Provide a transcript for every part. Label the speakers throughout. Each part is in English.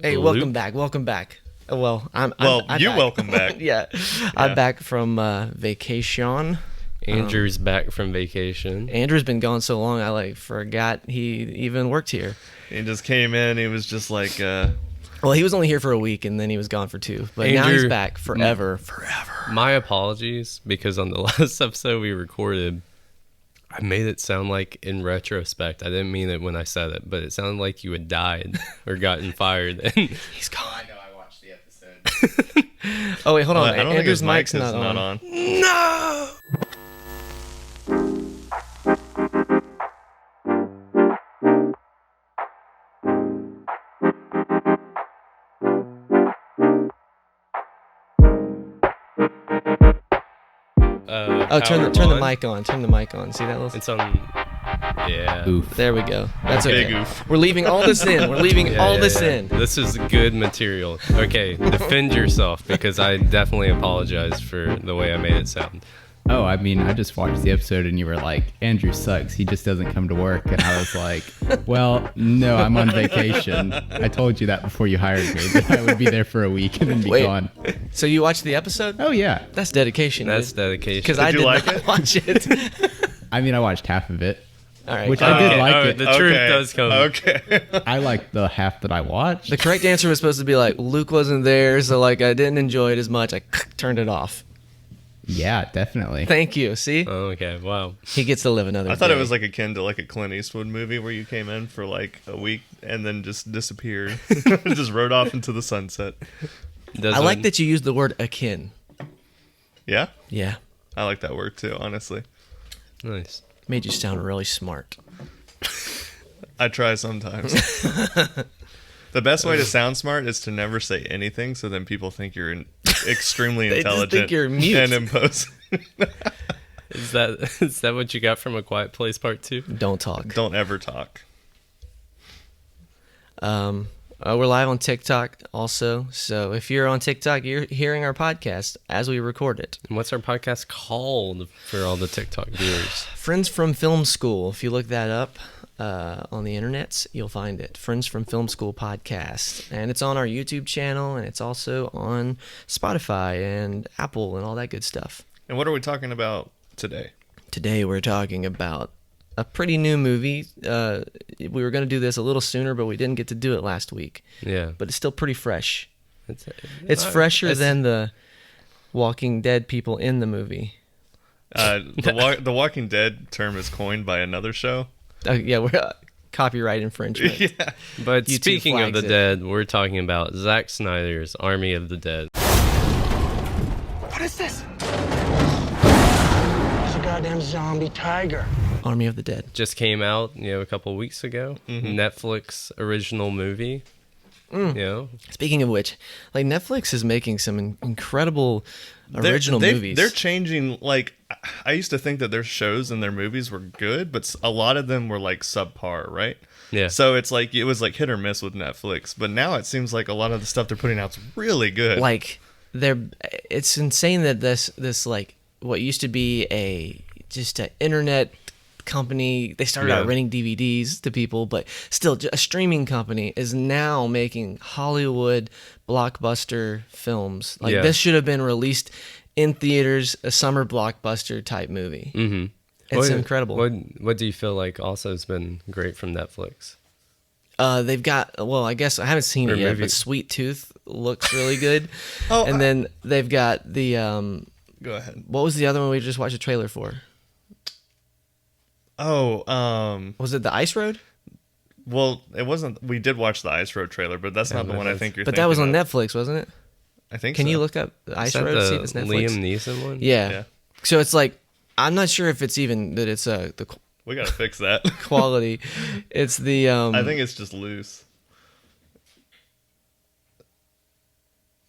Speaker 1: Hey, welcome back. Welcome back. Well, I'm
Speaker 2: welcome back.
Speaker 1: Yeah, I'm back from vacation.
Speaker 3: Andrew's back from vacation.
Speaker 1: Andrew's been gone so long, I forgot he even worked here.
Speaker 2: He just came in. He was just like,
Speaker 1: Well, he was only here for a week, and then he was gone for 2. But now he's back forever.
Speaker 3: My apologies, because on the last episode we recorded, I made it sound like, in retrospect, I didn't mean it when I said it, but it sounded like you had died or gotten fired. And
Speaker 1: He's gone.
Speaker 4: I know. I watched the episode.
Speaker 1: Oh wait, hold on.
Speaker 2: I don't
Speaker 1: Andrew's
Speaker 2: think
Speaker 1: mic's not on.
Speaker 3: no!
Speaker 1: Turn the mic on. Turn the mic on. See that little?
Speaker 3: It's on. Yeah.
Speaker 4: Oof.
Speaker 1: There we go. That's okay.
Speaker 2: big oof.
Speaker 1: We're leaving all this in. We're leaving all this in.
Speaker 3: This is good material. Okay, defend yourself, because I definitely apologize for the way I made it sound.
Speaker 4: Oh, I mean, I just watched the episode and you were like, Andrew sucks. He just doesn't come to work. And I was like, well, no, I'm on vacation. I told you that before you hired me, that I would be there for a week and then be gone.
Speaker 1: So you watched the episode?
Speaker 4: Oh, yeah.
Speaker 1: That's dedication.
Speaker 3: That's dedication.
Speaker 1: Because I did
Speaker 2: like
Speaker 1: not
Speaker 2: it?
Speaker 1: watch it.
Speaker 4: I mean, I watched half of it.
Speaker 1: All right.
Speaker 4: Which I did like it.
Speaker 3: The truth does come.
Speaker 2: Okay.
Speaker 4: I liked the half that I watched.
Speaker 1: The correct answer was supposed to be Luke wasn't there, so I didn't enjoy it as much. I turned it off.
Speaker 4: Yeah, definitely.
Speaker 1: Thank you. See?
Speaker 3: Oh, okay, wow.
Speaker 1: He gets to live another
Speaker 2: I thought
Speaker 1: day.
Speaker 2: it was akin to a Clint Eastwood movie where you came in for a week and then just disappeared. Just rode off into the sunset.
Speaker 1: I like that you used the word akin.
Speaker 2: Yeah?
Speaker 1: Yeah.
Speaker 2: I like that word too, honestly.
Speaker 3: Nice.
Speaker 1: Made you sound really smart.
Speaker 2: I try sometimes. The best way to sound smart is to never say anything, so then people think you're extremely
Speaker 1: They just
Speaker 2: intelligent
Speaker 1: think you're mute.
Speaker 2: and imposing.
Speaker 3: Is that what you got from A Quiet Place Part 2?
Speaker 1: Don't talk.
Speaker 2: Don't ever talk.
Speaker 1: We're live on TikTok also. So if you're on TikTok, you're hearing our podcast as we record it.
Speaker 3: And what's our podcast called for all the TikTok viewers?
Speaker 1: Friends from Film School. If you look that up on the internets, you'll find it. Friends from Film School podcast. And it's on our YouTube channel, and it's also on Spotify and Apple and all that good stuff.
Speaker 2: And what are we talking about today?
Speaker 1: Today we're talking about a pretty new movie. We were going to do this a little sooner, but we didn't get to do it last week.
Speaker 3: Yeah.
Speaker 1: But it's still pretty fresh.
Speaker 3: It's
Speaker 1: Fresher than the Walking Dead people in the movie.
Speaker 2: The Walking Dead term is coined by another show.
Speaker 1: Yeah, we're copyright infringement.
Speaker 2: Yeah.
Speaker 3: But
Speaker 1: YouTube
Speaker 3: speaking of
Speaker 1: flags
Speaker 3: the
Speaker 1: it.
Speaker 3: dead, we're talking about Zack Snyder's Army of the Dead.
Speaker 5: What is this? It's a goddamn zombie tiger.
Speaker 1: Army of the Dead.
Speaker 3: Just came out, a couple of weeks ago. Netflix original movie.
Speaker 1: Speaking of which, Netflix is making some incredible original movies.
Speaker 2: They're changing. I used to think that their shows and their movies were good, but a lot of them were subpar, right?
Speaker 3: Yeah.
Speaker 2: So it's it was hit or miss with Netflix, but now it seems like a lot of the stuff they're putting out's really good.
Speaker 1: It's insane that this what used to be just an internet company, they started out renting DVDs to people, but still a streaming company is now making Hollywood blockbuster films. This should have been released in theaters, a summer blockbuster type movie. Mm-hmm. It's incredible.
Speaker 3: What do you feel like also has been great from Netflix?
Speaker 1: They've got, I guess I haven't seen it yet, but Sweet Tooth looks really good. Then they've got the
Speaker 2: Go ahead.
Speaker 1: what was the other one we just watched a trailer for? Was it The Ice Road?
Speaker 2: Well, it wasn't. We did watch the Ice Road trailer, but that's not the one I think you're.
Speaker 1: But that was on
Speaker 2: of.
Speaker 1: Netflix, wasn't it?
Speaker 2: I think.
Speaker 1: Can
Speaker 2: so.
Speaker 1: you look up The Ice
Speaker 3: Is that
Speaker 1: Road to see if
Speaker 3: the
Speaker 1: it's Netflix?
Speaker 3: Liam Neeson one?
Speaker 1: Yeah. So it's I'm not sure if it's even that it's the
Speaker 2: We gotta fix that.
Speaker 1: quality. It's the
Speaker 2: I think it's just loose.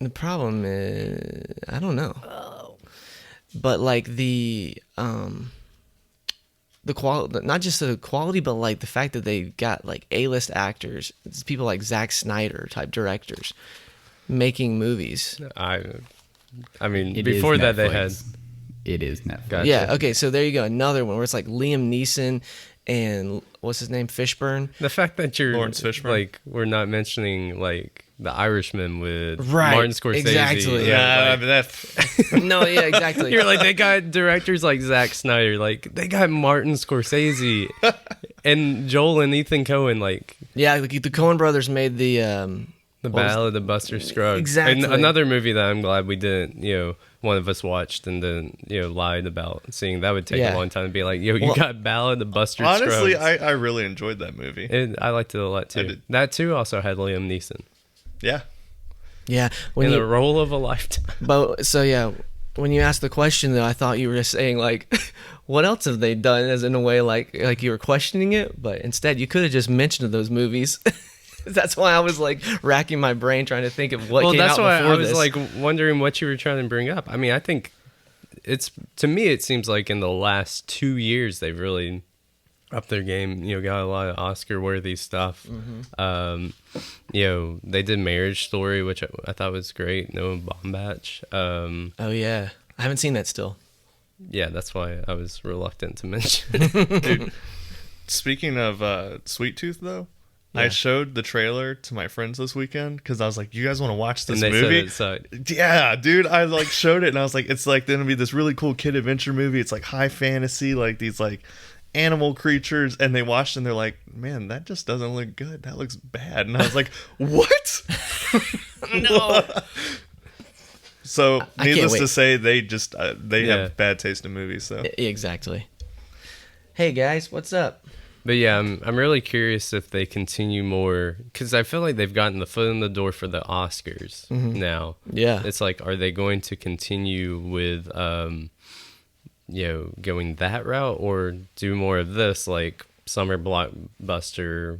Speaker 1: the problem is I don't know. But the quality, not just the quality, but the fact that they got A-list actors, it's people like Zack Snyder type directors making movies.
Speaker 3: I mean,
Speaker 4: It
Speaker 3: before
Speaker 4: is
Speaker 3: that they
Speaker 4: Netflix.
Speaker 3: had.
Speaker 4: It is Netflix.
Speaker 3: Gotcha.
Speaker 1: Yeah. Okay. So there you go. Another one where it's Liam Neeson and what's his name, Fishburne.
Speaker 3: The fact that you're
Speaker 2: Lawrence Fishburne.
Speaker 3: we're not mentioning The Irishman with
Speaker 1: Right,
Speaker 3: Martin Scorsese.
Speaker 1: exactly.
Speaker 2: Yeah, I
Speaker 3: like-
Speaker 2: mean that.
Speaker 1: No, yeah, exactly.
Speaker 3: You're like, they got directors like Zack Snyder, like they got Martin Scorsese and Joel and Ethan Coen, like
Speaker 1: Yeah, the Coen brothers made the
Speaker 3: the
Speaker 1: what was-
Speaker 3: Ballad of Buster Scruggs.
Speaker 1: Exactly.
Speaker 3: And another movie that I'm glad we didn't, one of us watched and then, lied about seeing. That would take
Speaker 1: Yeah.
Speaker 3: a long time to be like, you got Ballad of Buster
Speaker 2: Honestly,
Speaker 3: Scruggs.
Speaker 2: I really enjoyed that movie.
Speaker 3: I liked it a lot
Speaker 2: I
Speaker 3: too.
Speaker 2: did.
Speaker 3: That too also had Liam Neeson
Speaker 2: Yeah.
Speaker 1: yeah. When
Speaker 3: in
Speaker 1: you
Speaker 3: the role of a lifetime.
Speaker 1: but so yeah, when you asked the question though, I thought you were just saying like, what else have they done? As in a way like you were questioning it, but instead you could have just mentioned those movies. That's why I was like racking my brain trying to think of what came
Speaker 3: that's
Speaker 1: out
Speaker 3: why
Speaker 1: before
Speaker 3: I was
Speaker 1: this.
Speaker 3: like wondering what you were trying to bring up. I mean, I think to me it seems like in the last 2 years they've really upped their game. Got a lot of Oscar-worthy stuff.
Speaker 1: Mm-hmm.
Speaker 3: They did Marriage Story, which I thought was great. Noah Baumbach.
Speaker 1: Oh yeah, I haven't seen that still.
Speaker 3: Yeah, that's why I was reluctant to mention.
Speaker 2: Dude, speaking of Sweet Tooth, though, I
Speaker 1: Yeah.
Speaker 2: showed the trailer to my friends this weekend because I was like, "You guys want to watch this
Speaker 3: and they
Speaker 2: movie?"
Speaker 3: said it sucked.
Speaker 2: Yeah, dude, I like showed it and I was like, "It's like gonna be this really cool kid adventure movie. It's like high fantasy, like these like animal creatures." And they watched and they're like, "Man, that just doesn't look good. That looks bad." And I was like, "What?"
Speaker 1: No.
Speaker 2: So,
Speaker 1: I can't
Speaker 2: needless
Speaker 1: wait.
Speaker 2: to say, they just they
Speaker 3: Yeah.
Speaker 2: have bad taste in movies. So
Speaker 1: Exactly. Hey guys, what's up?
Speaker 3: But yeah, I'm really curious if they continue more, because I feel like they've gotten the foot in the door for the Oscars now.
Speaker 1: Yeah.
Speaker 3: It's like, are they going to continue with, going that route, or do more of this, like summer blockbuster,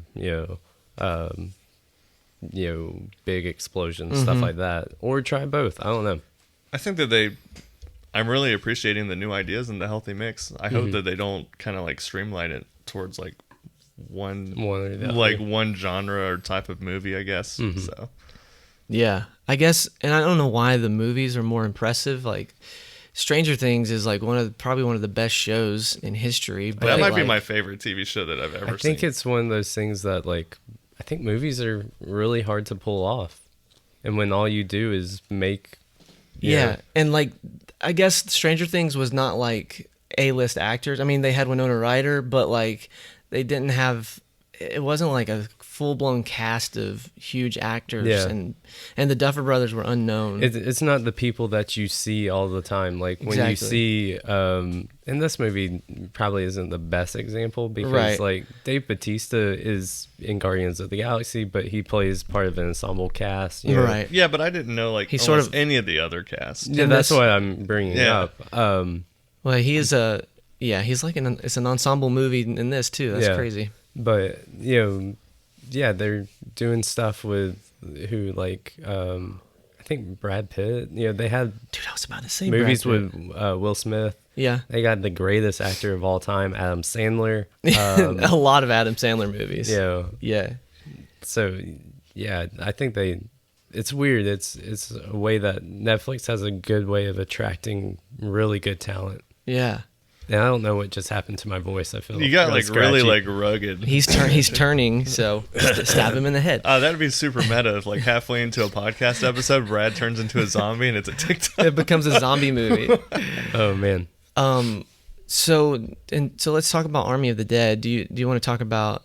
Speaker 3: big explosions, stuff like that, or try both? I don't know.
Speaker 2: I think that I'm really appreciating the new ideas and the healthy mix. I hope that they don't kind of like streamline it towards like one
Speaker 3: or the
Speaker 2: like
Speaker 3: other.
Speaker 2: one genre or type of movie, I guess. So
Speaker 1: Yeah, I guess, and I don't know why the movies are more impressive. Like, Stranger Things is like probably one of the best shows in history. But
Speaker 2: that might be
Speaker 1: like,
Speaker 2: my favorite TV show that I've ever
Speaker 3: I think
Speaker 2: seen.
Speaker 3: it's one of those things that, like, I think movies are really hard to pull off, and when all you do is make
Speaker 1: yeah, and like I guess Stranger Things was not like A-list actors. I mean, they had Winona Ryder, but like they didn't have. It wasn't like a full-blown cast of huge actors,
Speaker 3: Yeah.
Speaker 1: and the Duffer Brothers were unknown.
Speaker 3: It's not the people that you see all the time. Like when you
Speaker 1: Exactly.
Speaker 3: see, and this movie probably isn't the best example because
Speaker 1: Right.
Speaker 3: like Dave Bautista is in Guardians of the Galaxy, but he plays part of an ensemble cast. You know?
Speaker 1: Right.
Speaker 2: Yeah, but I didn't know like
Speaker 1: He's
Speaker 2: almost
Speaker 1: sort of-
Speaker 2: any of the other cast.
Speaker 3: Yeah,
Speaker 1: In
Speaker 3: that's
Speaker 1: this-
Speaker 3: what I'm bringing
Speaker 2: Yeah.
Speaker 3: up.
Speaker 1: Well, he is he's like it's an ensemble movie in this too. That's
Speaker 3: Yeah.
Speaker 1: crazy.
Speaker 3: But yeah, they're doing stuff with who like I think Brad Pitt. They had
Speaker 1: Dude, I was about to say
Speaker 3: movies
Speaker 1: Brad Pitt.
Speaker 3: with Will Smith.
Speaker 1: Yeah.
Speaker 3: They got the greatest actor of all time, Adam Sandler.
Speaker 1: A lot of Adam Sandler movies. Yeah.
Speaker 3: So yeah, I think it's weird. It's a way that Netflix has a good way of attracting really good talent.
Speaker 1: Yeah.
Speaker 3: And I don't know what just happened to my voice. I feel
Speaker 2: You got
Speaker 3: really
Speaker 2: like really
Speaker 3: scratchy.
Speaker 2: like rugged.
Speaker 1: He's turning, so stab him in the head.
Speaker 2: That'd be super meta if like halfway into a podcast episode, Brad turns into a zombie and it's a TikTok.
Speaker 1: It becomes a zombie movie.
Speaker 3: Oh man.
Speaker 1: So let's talk about Army of the Dead. Do you want to talk about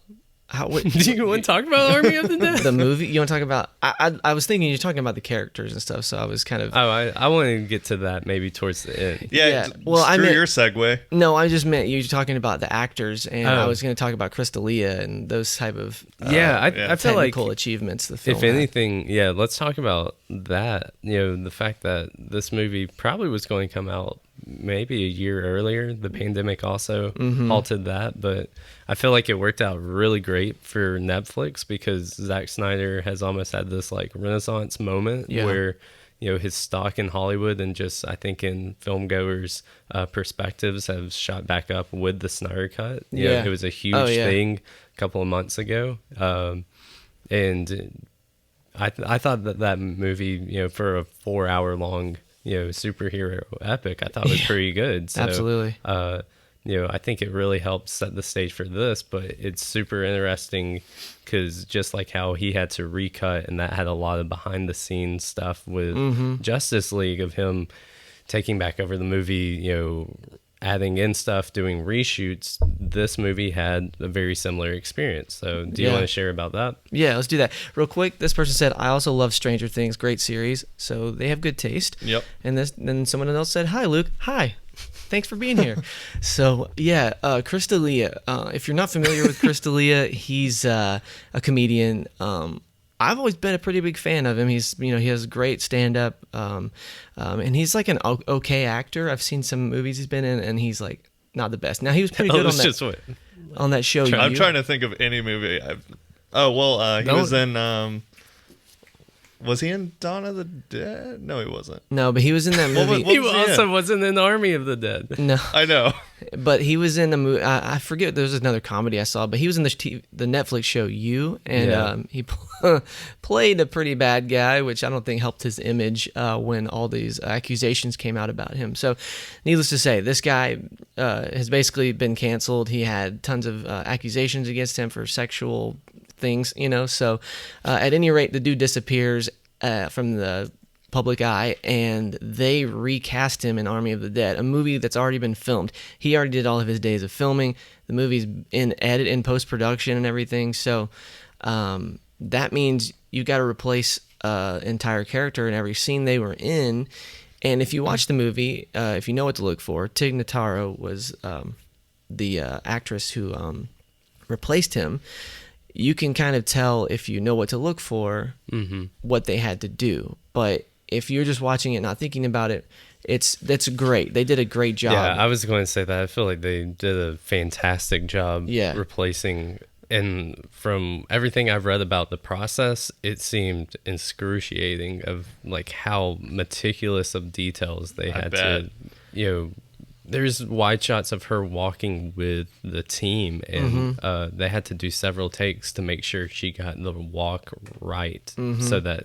Speaker 1: what
Speaker 3: Do you want to talk about Army of the Dead?
Speaker 1: the movie? You want to talk about? I was thinking you're talking about the characters and stuff. So I was kind of
Speaker 3: Oh, I want to get to that maybe towards the end.
Speaker 1: Yeah, well,
Speaker 2: Well,
Speaker 1: I
Speaker 2: screw
Speaker 1: meant-
Speaker 2: your segue.
Speaker 1: no. I just meant you were talking about the actors, and I
Speaker 3: Oh.
Speaker 1: was going to talk about Crystalia and those type of
Speaker 3: Yeah, I feel like
Speaker 1: technical achievements. The film
Speaker 3: if
Speaker 1: had.
Speaker 3: anything, yeah, let's talk about that. The fact that this movie probably was going to come out maybe a year earlier. The pandemic also halted that, but I feel like it worked out really great for Netflix because Zack Snyder has almost had this like renaissance moment
Speaker 1: Yeah.
Speaker 3: where his stock in Hollywood and just I think in film goers' perspectives have shot back up with the Snyder Cut.
Speaker 1: Yeah.
Speaker 3: It was a huge
Speaker 1: Oh, yeah.
Speaker 3: thing a couple of months ago. And I thought that movie, for a 4-hour long, superhero epic, I thought was pretty good. So,
Speaker 1: Absolutely.
Speaker 3: I think it really helped set the stage for this, but it's super interesting because just like how he had to recut, and that had a lot of behind the scenes stuff with Justice League of him taking back over the movie, adding in stuff, doing reshoots. This movie had a very similar experience. So do you want to share about that?
Speaker 1: Yeah, let's do that real quick. This person said, I also love Stranger Things, great series. So they have good taste.
Speaker 2: Yep.
Speaker 1: And then someone else said, hi Luke, hi, thanks for being here. So yeah, Chris D'Elia, if you're not familiar with Chris D'Elia, he's a comedian. I've always been a pretty big fan of him. He's, he has great stand-up, and he's like an okay actor. I've seen some movies he's been in, and he's like not the best. Now he was pretty good on that show.
Speaker 2: I'm trying to think of any movie. He was in. Was he in Dawn of the Dead? No, he wasn't.
Speaker 1: No, but he was in that movie.
Speaker 3: He also wasn't in Army of the Dead.
Speaker 1: No,
Speaker 2: I know.
Speaker 1: But he was in a movie. I forget. There was another comedy I saw, but he was in the Netflix show You, and he played a pretty bad guy, which I don't think helped his image when all these accusations came out about him. So, needless to say, this guy has basically been canceled. He had tons of accusations against him for sexual things, so at any rate, the dude disappears from the public eye, and they recast him in Army of the Dead, a movie that's already been filmed. He already did all of his days of filming. The movie's in edit, in post-production and everything, so that means you got to replace entire character in every scene they were in. And if you watch the movie, if you know what to look for, Tig Notaro was the actress who replaced him. You can kind of tell, if you know what to look for, what they had to do. But if you're just watching it, not thinking about it, that's great. They did a great job.
Speaker 3: Yeah, I was going to say that. I feel like they did a fantastic job replacing. And from everything I've read about the process, it seemed excruciating of like how meticulous of details they had to, there's wide shots of her walking with the team, and they had to do several takes to make sure she got the walk right, so that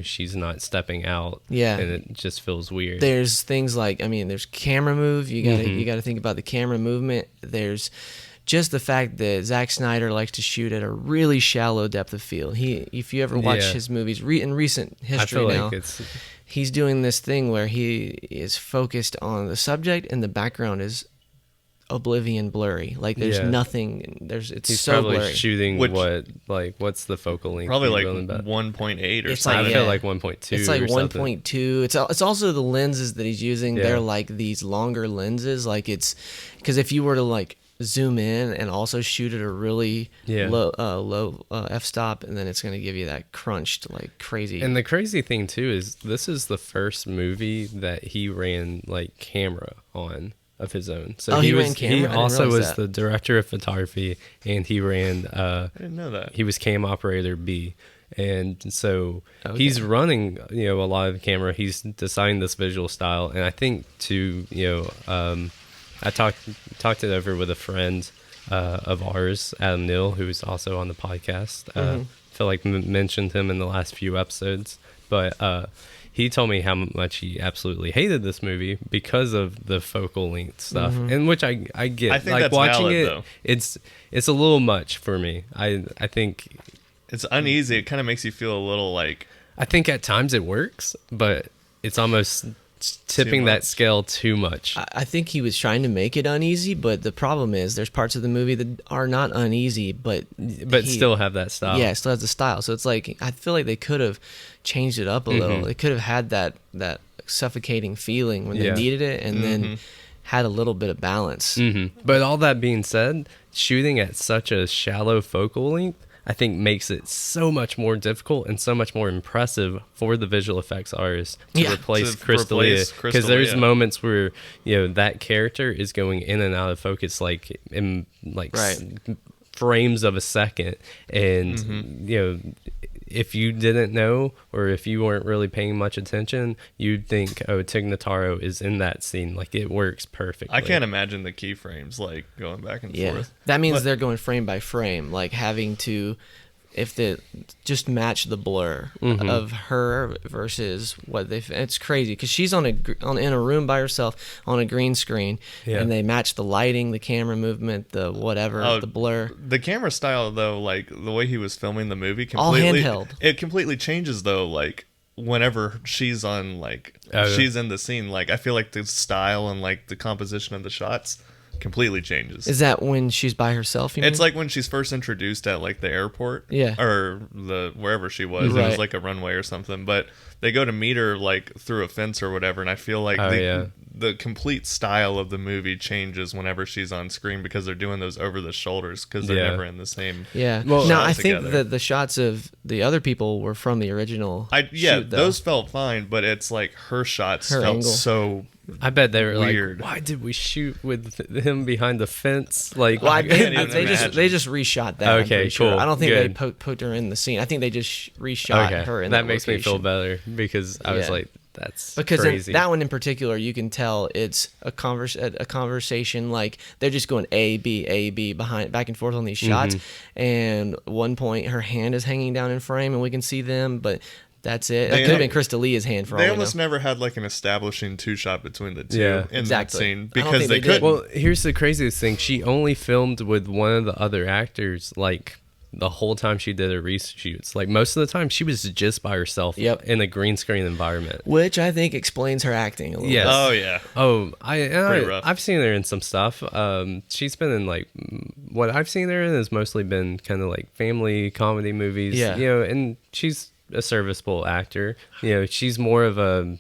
Speaker 3: she's not stepping out. Yeah, and it just feels weird.
Speaker 1: There's things like, there's camera move. You gotta think about the camera movement. There's just the fact that Zack Snyder likes to shoot at a really shallow depth of field. If you ever watch his movies in recent history now. He's doing this thing where he is focused on the subject and the background is oblivion blurry. Like there's nothing. He's so
Speaker 3: probably
Speaker 1: blurry.
Speaker 3: Shooting what's the focal length?
Speaker 2: Probably like 1.8 or something.
Speaker 3: I feel like 1.2.
Speaker 1: It's like 1.2. It's also the lenses that he's using. Yeah. They're like these longer lenses. Like it's because if you were to like zoom in and also shoot at a really low f-stop, and then it's going to give you that crunched like crazy.
Speaker 3: And the crazy thing too is this is the first movie that he ran like camera on of his own. So he ran camera. He also was the director of photography, and he ran
Speaker 2: I didn't know that.
Speaker 3: He was cam operator B. And so he's running, a lot of the camera. He's deciding this visual style, and I think I talked it over with a friend of ours, Adam Neal, who's also on the podcast. I feel like mentioned him in the last few episodes, but he told me how much he absolutely hated this movie because of the focal length stuff, and which I get.
Speaker 2: I think
Speaker 3: like
Speaker 2: that's
Speaker 3: watching
Speaker 2: valid,
Speaker 3: it,
Speaker 2: though.
Speaker 3: It's a little much for me. I think
Speaker 2: it's uneasy. It kind of makes you feel a little like.
Speaker 3: I think at times it works, but it's almost tipping that scale too much.
Speaker 1: I think he was trying to make it uneasy, but the problem is there's parts of the movie that are not uneasy, but
Speaker 3: still have that style.
Speaker 1: Yeah, it still has the style. So it's like I feel like they could have changed it up a little. They could have had that suffocating feeling when they needed it, and then had a little bit of balance.
Speaker 3: But all that being said, shooting at such a shallow focal length, I think makes it so much more difficult and so much more impressive for the visual effects artists to replace Chris D'Elia, because there's moments where that character is going in and out of focus like in frames of a second, and if you didn't know, or if you weren't really paying much attention, you'd think, Tig Notaro is in that scene. Like, it works perfectly.
Speaker 2: I can't imagine the keyframes, like, going back and forth.
Speaker 1: That means they're going frame by frame, like having to if they just match the blur of her versus what they. It's crazy because she's in a room by herself on a green screen, and they match the lighting, the camera movement, the whatever, the blur.
Speaker 2: The camera style though, like the way he was filming the movie,
Speaker 1: All
Speaker 2: completely
Speaker 1: handheld.
Speaker 2: It completely changes though, like whenever she's on, like she's in the scene. Like I feel like the style and like the composition of the shots completely changes.
Speaker 1: Is that when she's by herself? You
Speaker 2: It's
Speaker 1: mean?
Speaker 2: like when she's first introduced at like the airport,
Speaker 1: Yeah.
Speaker 2: or the wherever she was. It
Speaker 1: Right.
Speaker 2: was like a runway or something. But they go to meet her like through a fence or whatever, and I feel like the complete style of the movie changes whenever she's on screen because they're doing those over the shoulders because they're never in the same.
Speaker 1: Yeah.
Speaker 2: Well,
Speaker 1: no,
Speaker 2: shot
Speaker 1: I think
Speaker 2: together.
Speaker 1: that the shots of the other people were from the original. Shoot, though.
Speaker 2: Those felt fine, but it's like her shots
Speaker 1: Her
Speaker 2: felt
Speaker 1: angle.
Speaker 2: so.
Speaker 3: I bet they were
Speaker 2: Weird.
Speaker 3: like, why did we shoot with him behind the fence? Like,
Speaker 1: Well,
Speaker 2: can't even
Speaker 1: they
Speaker 2: imagine.
Speaker 1: just reshot that. I'm
Speaker 3: Okay,
Speaker 1: pretty sure.
Speaker 3: cool,
Speaker 1: I don't think
Speaker 3: good.
Speaker 1: they put her in the scene. I think they just reshot her in
Speaker 3: that
Speaker 1: that
Speaker 3: makes me feel
Speaker 1: location.
Speaker 3: better because I was
Speaker 1: Yeah.
Speaker 3: like, that's
Speaker 1: Because
Speaker 3: crazy.
Speaker 1: in that one in particular, you can tell it's a conversation. Like they're just going A B back and forth on these shots. And at one point, her hand is hanging down in frame, and we can see them. But that's it. That could have been Crystalia's hand for all
Speaker 2: They
Speaker 1: we
Speaker 2: almost
Speaker 1: know.
Speaker 2: never had like an establishing 2-shot between the two
Speaker 3: Yeah.
Speaker 2: in
Speaker 1: Exactly.
Speaker 2: that scene
Speaker 1: I don't
Speaker 2: because
Speaker 1: think
Speaker 2: they
Speaker 1: they did.
Speaker 2: couldn't.
Speaker 3: Well, here's the craziest thing. She only filmed with one of the other actors, like, the whole time she did her reshoots. Like, most of the time, she was just by herself in a green screen environment.
Speaker 1: Which I think explains her acting a little
Speaker 3: Yes.
Speaker 1: bit.
Speaker 2: Oh yeah.
Speaker 3: Oh,
Speaker 2: Pretty rough.
Speaker 3: I've seen her in some stuff. She's been in, like, what I've seen her in has mostly been kind of like family comedy movies.
Speaker 1: Yeah.
Speaker 3: You know, and she's a serviceable actor. You know, she's more of a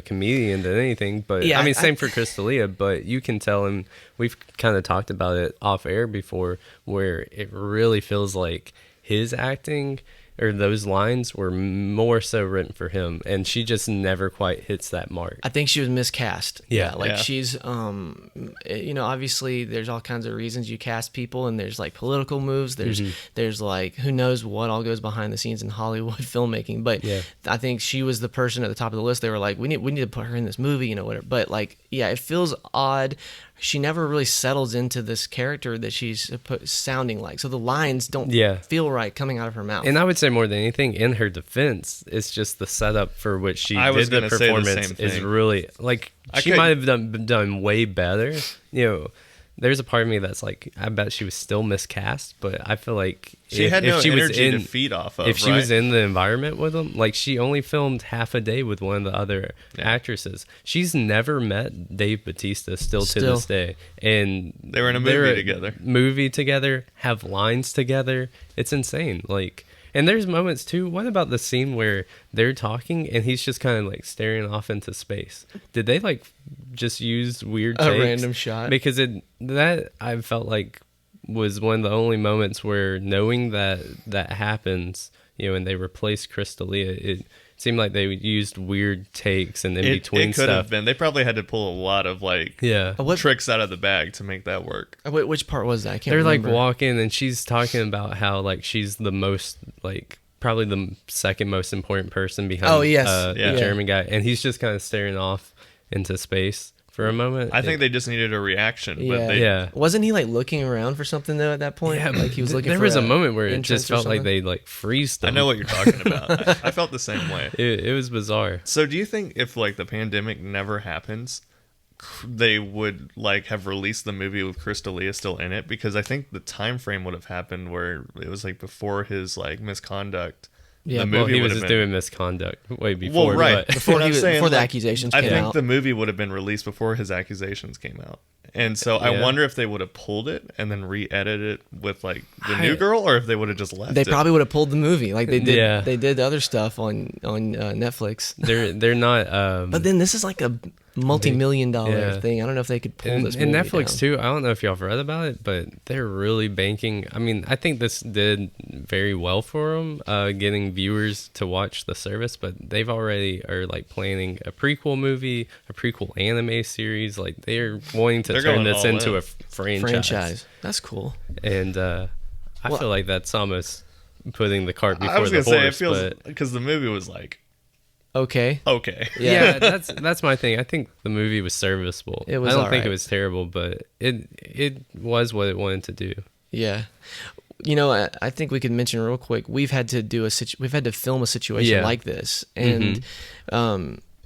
Speaker 3: comedian than anything. But
Speaker 1: Yeah,
Speaker 3: I mean, same for Crystalia. But you can tell, and we've kind of talked about it off air before, where it really feels like his acting or those lines were more so written for him, and she just never quite hits that mark.
Speaker 1: I think she was miscast.
Speaker 3: Yeah.
Speaker 1: Like
Speaker 2: Yeah.
Speaker 1: she's, obviously there's all kinds of reasons you cast people, and there's like political moves. There's like who knows what all goes behind the scenes in Hollywood filmmaking. But I think she was the person at the top of the list. They were like, we need to put her in this movie, whatever. But like, yeah, it feels odd. She never really settles into this character that she's sounding like. So the lines don't feel right coming out of her mouth.
Speaker 3: And I would say more than anything, in her defense, it's just the setup for which she
Speaker 2: I was
Speaker 3: did the
Speaker 2: gonna say the
Speaker 3: performance
Speaker 2: same
Speaker 3: is
Speaker 2: thing.
Speaker 3: really like she might have done way better. There's a part of me that's like, I bet she was still miscast, but I feel like
Speaker 2: She had no
Speaker 3: she was
Speaker 2: energy to
Speaker 3: in,
Speaker 2: feed off of.
Speaker 3: if she was in the environment with them, like she only filmed half a day with one of the other actresses. She's never met Dave Bautista to this day, and
Speaker 2: They were in a movie together.
Speaker 3: Have lines together. It's insane. Like, and there's moments too. What about the scene where they're talking and he's just kind of like staring off into space? Did they like just use weird takes?
Speaker 1: random shot?
Speaker 3: Because that I felt like was one of the only moments where, knowing that happens, and they replaced Crystalia, it seemed like they used weird takes and in between
Speaker 2: it could
Speaker 3: stuff.
Speaker 2: have been. They probably had to pull a lot of like tricks out of the bag to make that work.
Speaker 1: Which part was that? I can't
Speaker 3: They're
Speaker 1: remember.
Speaker 3: like walking, and she's talking about how like she's the most like probably the second most important person behind the German guy, and he's just kind of staring off into space for a moment.
Speaker 2: I think they just needed a reaction.
Speaker 1: Yeah.
Speaker 2: But
Speaker 1: Wasn't he like looking around for something though at that point?
Speaker 3: Yeah,
Speaker 1: like he was looking.
Speaker 3: There
Speaker 1: for
Speaker 3: was a moment where it just
Speaker 1: entrance or
Speaker 3: felt like
Speaker 1: something?
Speaker 3: they like freezed them.
Speaker 2: I know what you're talking about. I felt the same way.
Speaker 3: It was bizarre.
Speaker 2: So do you think if like the pandemic never happens, they would like have released the movie with Crystalia still in it? Because I think the time frame would have happened where it was like before his like misconduct.
Speaker 1: Yeah,
Speaker 2: the
Speaker 3: Well,
Speaker 2: movie
Speaker 3: he
Speaker 2: would
Speaker 3: was
Speaker 2: have
Speaker 3: just
Speaker 2: been.
Speaker 3: doing misconduct way before.
Speaker 2: Well, right.
Speaker 3: But
Speaker 1: Before
Speaker 2: But
Speaker 1: he
Speaker 2: I'm
Speaker 1: was-
Speaker 2: saying,
Speaker 1: before the
Speaker 2: like,
Speaker 1: accusations
Speaker 2: I
Speaker 1: came
Speaker 2: think
Speaker 1: out.
Speaker 2: the movie would have been released before his accusations came out. And so I
Speaker 3: Yeah.
Speaker 2: wonder if they would have pulled it and then re-edited it with like the new girl, or if they would have just left
Speaker 1: They
Speaker 2: it.
Speaker 1: probably would have pulled the movie like they did.
Speaker 3: Yeah.
Speaker 1: They did other stuff on Netflix.
Speaker 3: they're not.
Speaker 1: But then this is like a multi-million-dollar
Speaker 3: Yeah.
Speaker 1: thing. I don't know if they could pull
Speaker 3: And
Speaker 1: this movie
Speaker 3: Netflix
Speaker 1: down.
Speaker 3: too. I don't know if y'all have read about it, but they're really banking. I mean, I think this did very well for them, getting viewers to watch the service. But they've already are like planning a prequel movie, a prequel anime series. Like they're wanting to
Speaker 2: They're
Speaker 3: turn
Speaker 2: going
Speaker 3: this
Speaker 2: all
Speaker 3: into
Speaker 2: in.
Speaker 3: a franchise.
Speaker 1: That's cool.
Speaker 3: And I
Speaker 1: Well-
Speaker 3: feel like that's almost putting the cart before
Speaker 2: I was
Speaker 3: the
Speaker 2: gonna
Speaker 3: horse.
Speaker 2: say it feels
Speaker 3: but
Speaker 2: because the movie was like
Speaker 1: Okay.
Speaker 2: okay.
Speaker 3: yeah, that's my thing. I think the movie was serviceable.
Speaker 1: It was
Speaker 3: I don't think
Speaker 1: alright.
Speaker 3: it was terrible, but it was what it wanted to do.
Speaker 1: Yeah. I think we could mention real quick. We've had to film a situation like this, and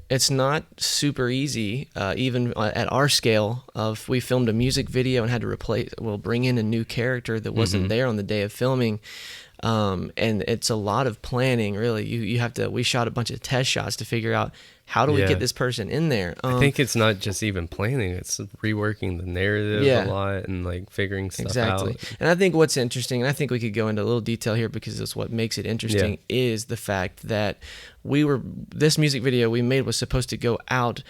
Speaker 1: it's not super easy, even at our scale. We filmed a music video and had to bring in a new character that wasn't there on the day of filming. And it's a lot of planning, really. We shot a bunch of test shots to figure out how do we get this person in there.
Speaker 3: I think it's not just even planning; it's reworking the narrative a lot and like figuring stuff out.
Speaker 1: And I think what's interesting, and I think we could go into a little detail here because it's what makes it interesting, is the fact that this music video we made was supposed to go out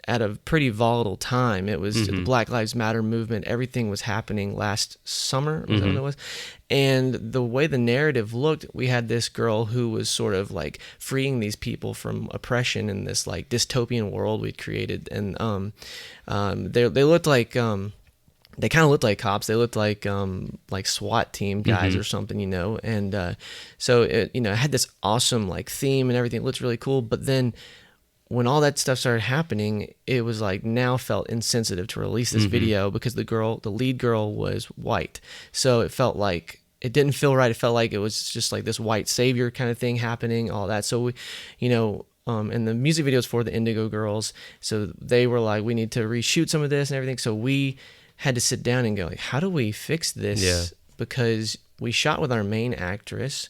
Speaker 1: at a pretty volatile time. It was the Black Lives Matter movement. Everything was happening last summer. Was that what it was? And the way the narrative looked, we had this girl who was sort of like freeing these people from oppression in this like dystopian world we'd created. And they looked like they kind of looked like cops. They looked like SWAT team guys or something, And so it had this awesome like theme and everything. It looked really cool. But then when all that stuff started happening, it was like now felt insensitive to release this video because the lead girl was white. So it felt like it didn't feel right. It felt like it was just like this white savior kind of thing happening, all that. So we, and the music videos for the Indigo Girls. So they were like, we need to reshoot some of this and everything. So we had to sit down and go, like, how do we fix this? Yeah. Because we shot with our main actress.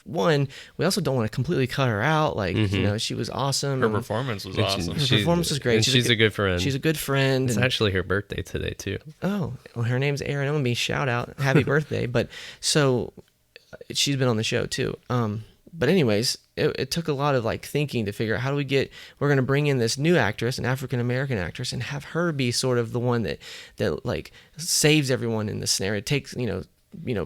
Speaker 1: One, we also don't want to completely cut her out. Like, she was awesome.
Speaker 2: Her performance was awesome.
Speaker 1: Her performance was great.
Speaker 3: And she's a good friend.
Speaker 1: She's a good friend.
Speaker 3: It's actually her birthday today, too.
Speaker 1: Oh, well, her name's Erin. I'm going to be shout out. Happy birthday. But so she's been on the show, too. But anyways, it took a lot of like thinking to figure out how do we're going to bring in this new actress, an African-American actress, and have her be sort of the one that like saves everyone in this scenario. It takes,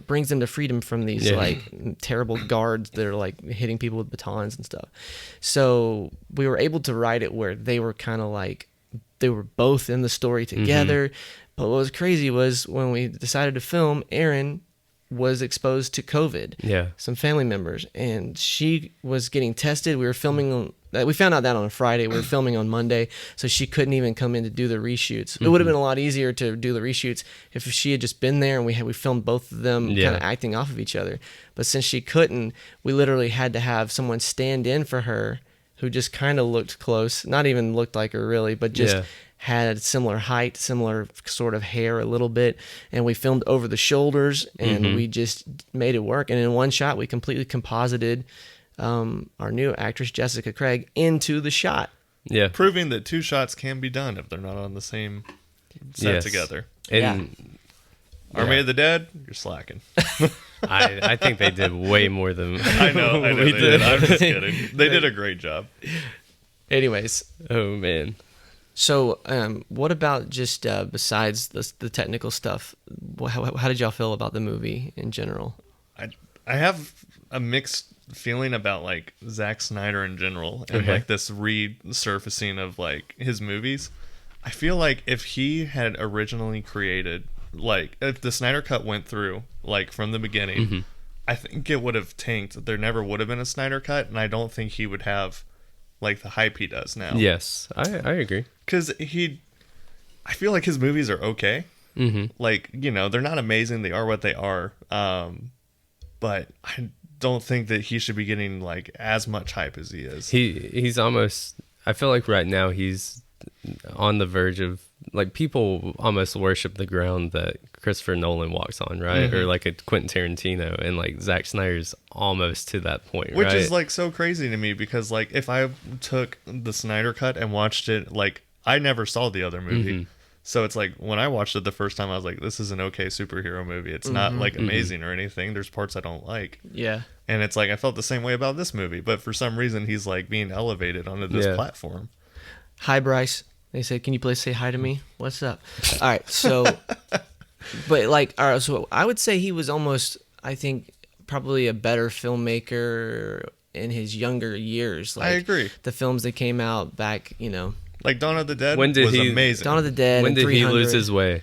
Speaker 1: brings them to freedom from these like terrible guards that are like hitting people with batons and stuff. So we were able to write it where they were kind of like, they were both in the story together. But what was crazy was when we decided to film, Erin was exposed to COVID. Some family members, and she was getting tested. We found out that on a Friday. We were filming on Monday, so she couldn't even come in to do the reshoots. It would have been a lot easier to do the reshoots if she had just been there and we filmed both of them kind of acting off of each other. But since she couldn't, we literally had to have someone stand in for her who just kind of looked close, not even looked like her really, but just had similar height, similar sort of hair a little bit, and we filmed over the shoulders, and we just made it work. And in one shot, we completely composited our new actress, Jessica Craig, into the shot.
Speaker 3: Yeah.
Speaker 2: Proving that two shots can be done if they're not on the same set together.
Speaker 3: And
Speaker 2: Army of the Dead, you're slacking.
Speaker 3: I think they did way more than
Speaker 2: I know they did. I'm just kidding. They did a great job.
Speaker 1: Anyways.
Speaker 3: Oh, man.
Speaker 1: So, what about just besides the technical stuff? How did y'all feel about the movie in general?
Speaker 2: I have a mixed feeling about like Zack Snyder in general and like this resurfacing of like his movies. I feel like if he had originally created, like if the Snyder Cut went through like from the beginning, I think it would have tanked. There never would have been a Snyder Cut, and I don't think he would have like the hype he does now.
Speaker 3: Yes, I agree.
Speaker 2: Because I feel like his movies are okay. Like, they're not amazing. They are what they are. But I don't think that he should be getting like as much hype as he is.
Speaker 3: He's almost, I feel like right now he's on the verge of, like, people almost worship the ground that Christopher Nolan walks on, right? Or like a Quentin Tarantino, and like Zack Snyder's almost to that point,
Speaker 2: Which
Speaker 3: right?
Speaker 2: is like so crazy to me because like if I took the Snyder Cut and watched it, like I never saw the other movie. So it's like when I watched it the first time, I was like, this is an okay superhero movie. It's not like amazing or anything. There's parts I don't like.
Speaker 1: Yeah.
Speaker 2: And it's like I felt the same way about this movie, but for some reason he's like being elevated onto this platform.
Speaker 1: Hi, Bryce. They said, can you please say hi to me? What's up? All right. So, but like, all right. So I would say he was almost, I think, probably a better filmmaker in his younger years. Like,
Speaker 2: I agree.
Speaker 1: The films that came out back,
Speaker 2: Like Dawn of the Dead
Speaker 3: was
Speaker 2: amazing.
Speaker 1: Dawn of the Dead.
Speaker 3: When did he
Speaker 1: 300.
Speaker 3: lose his way?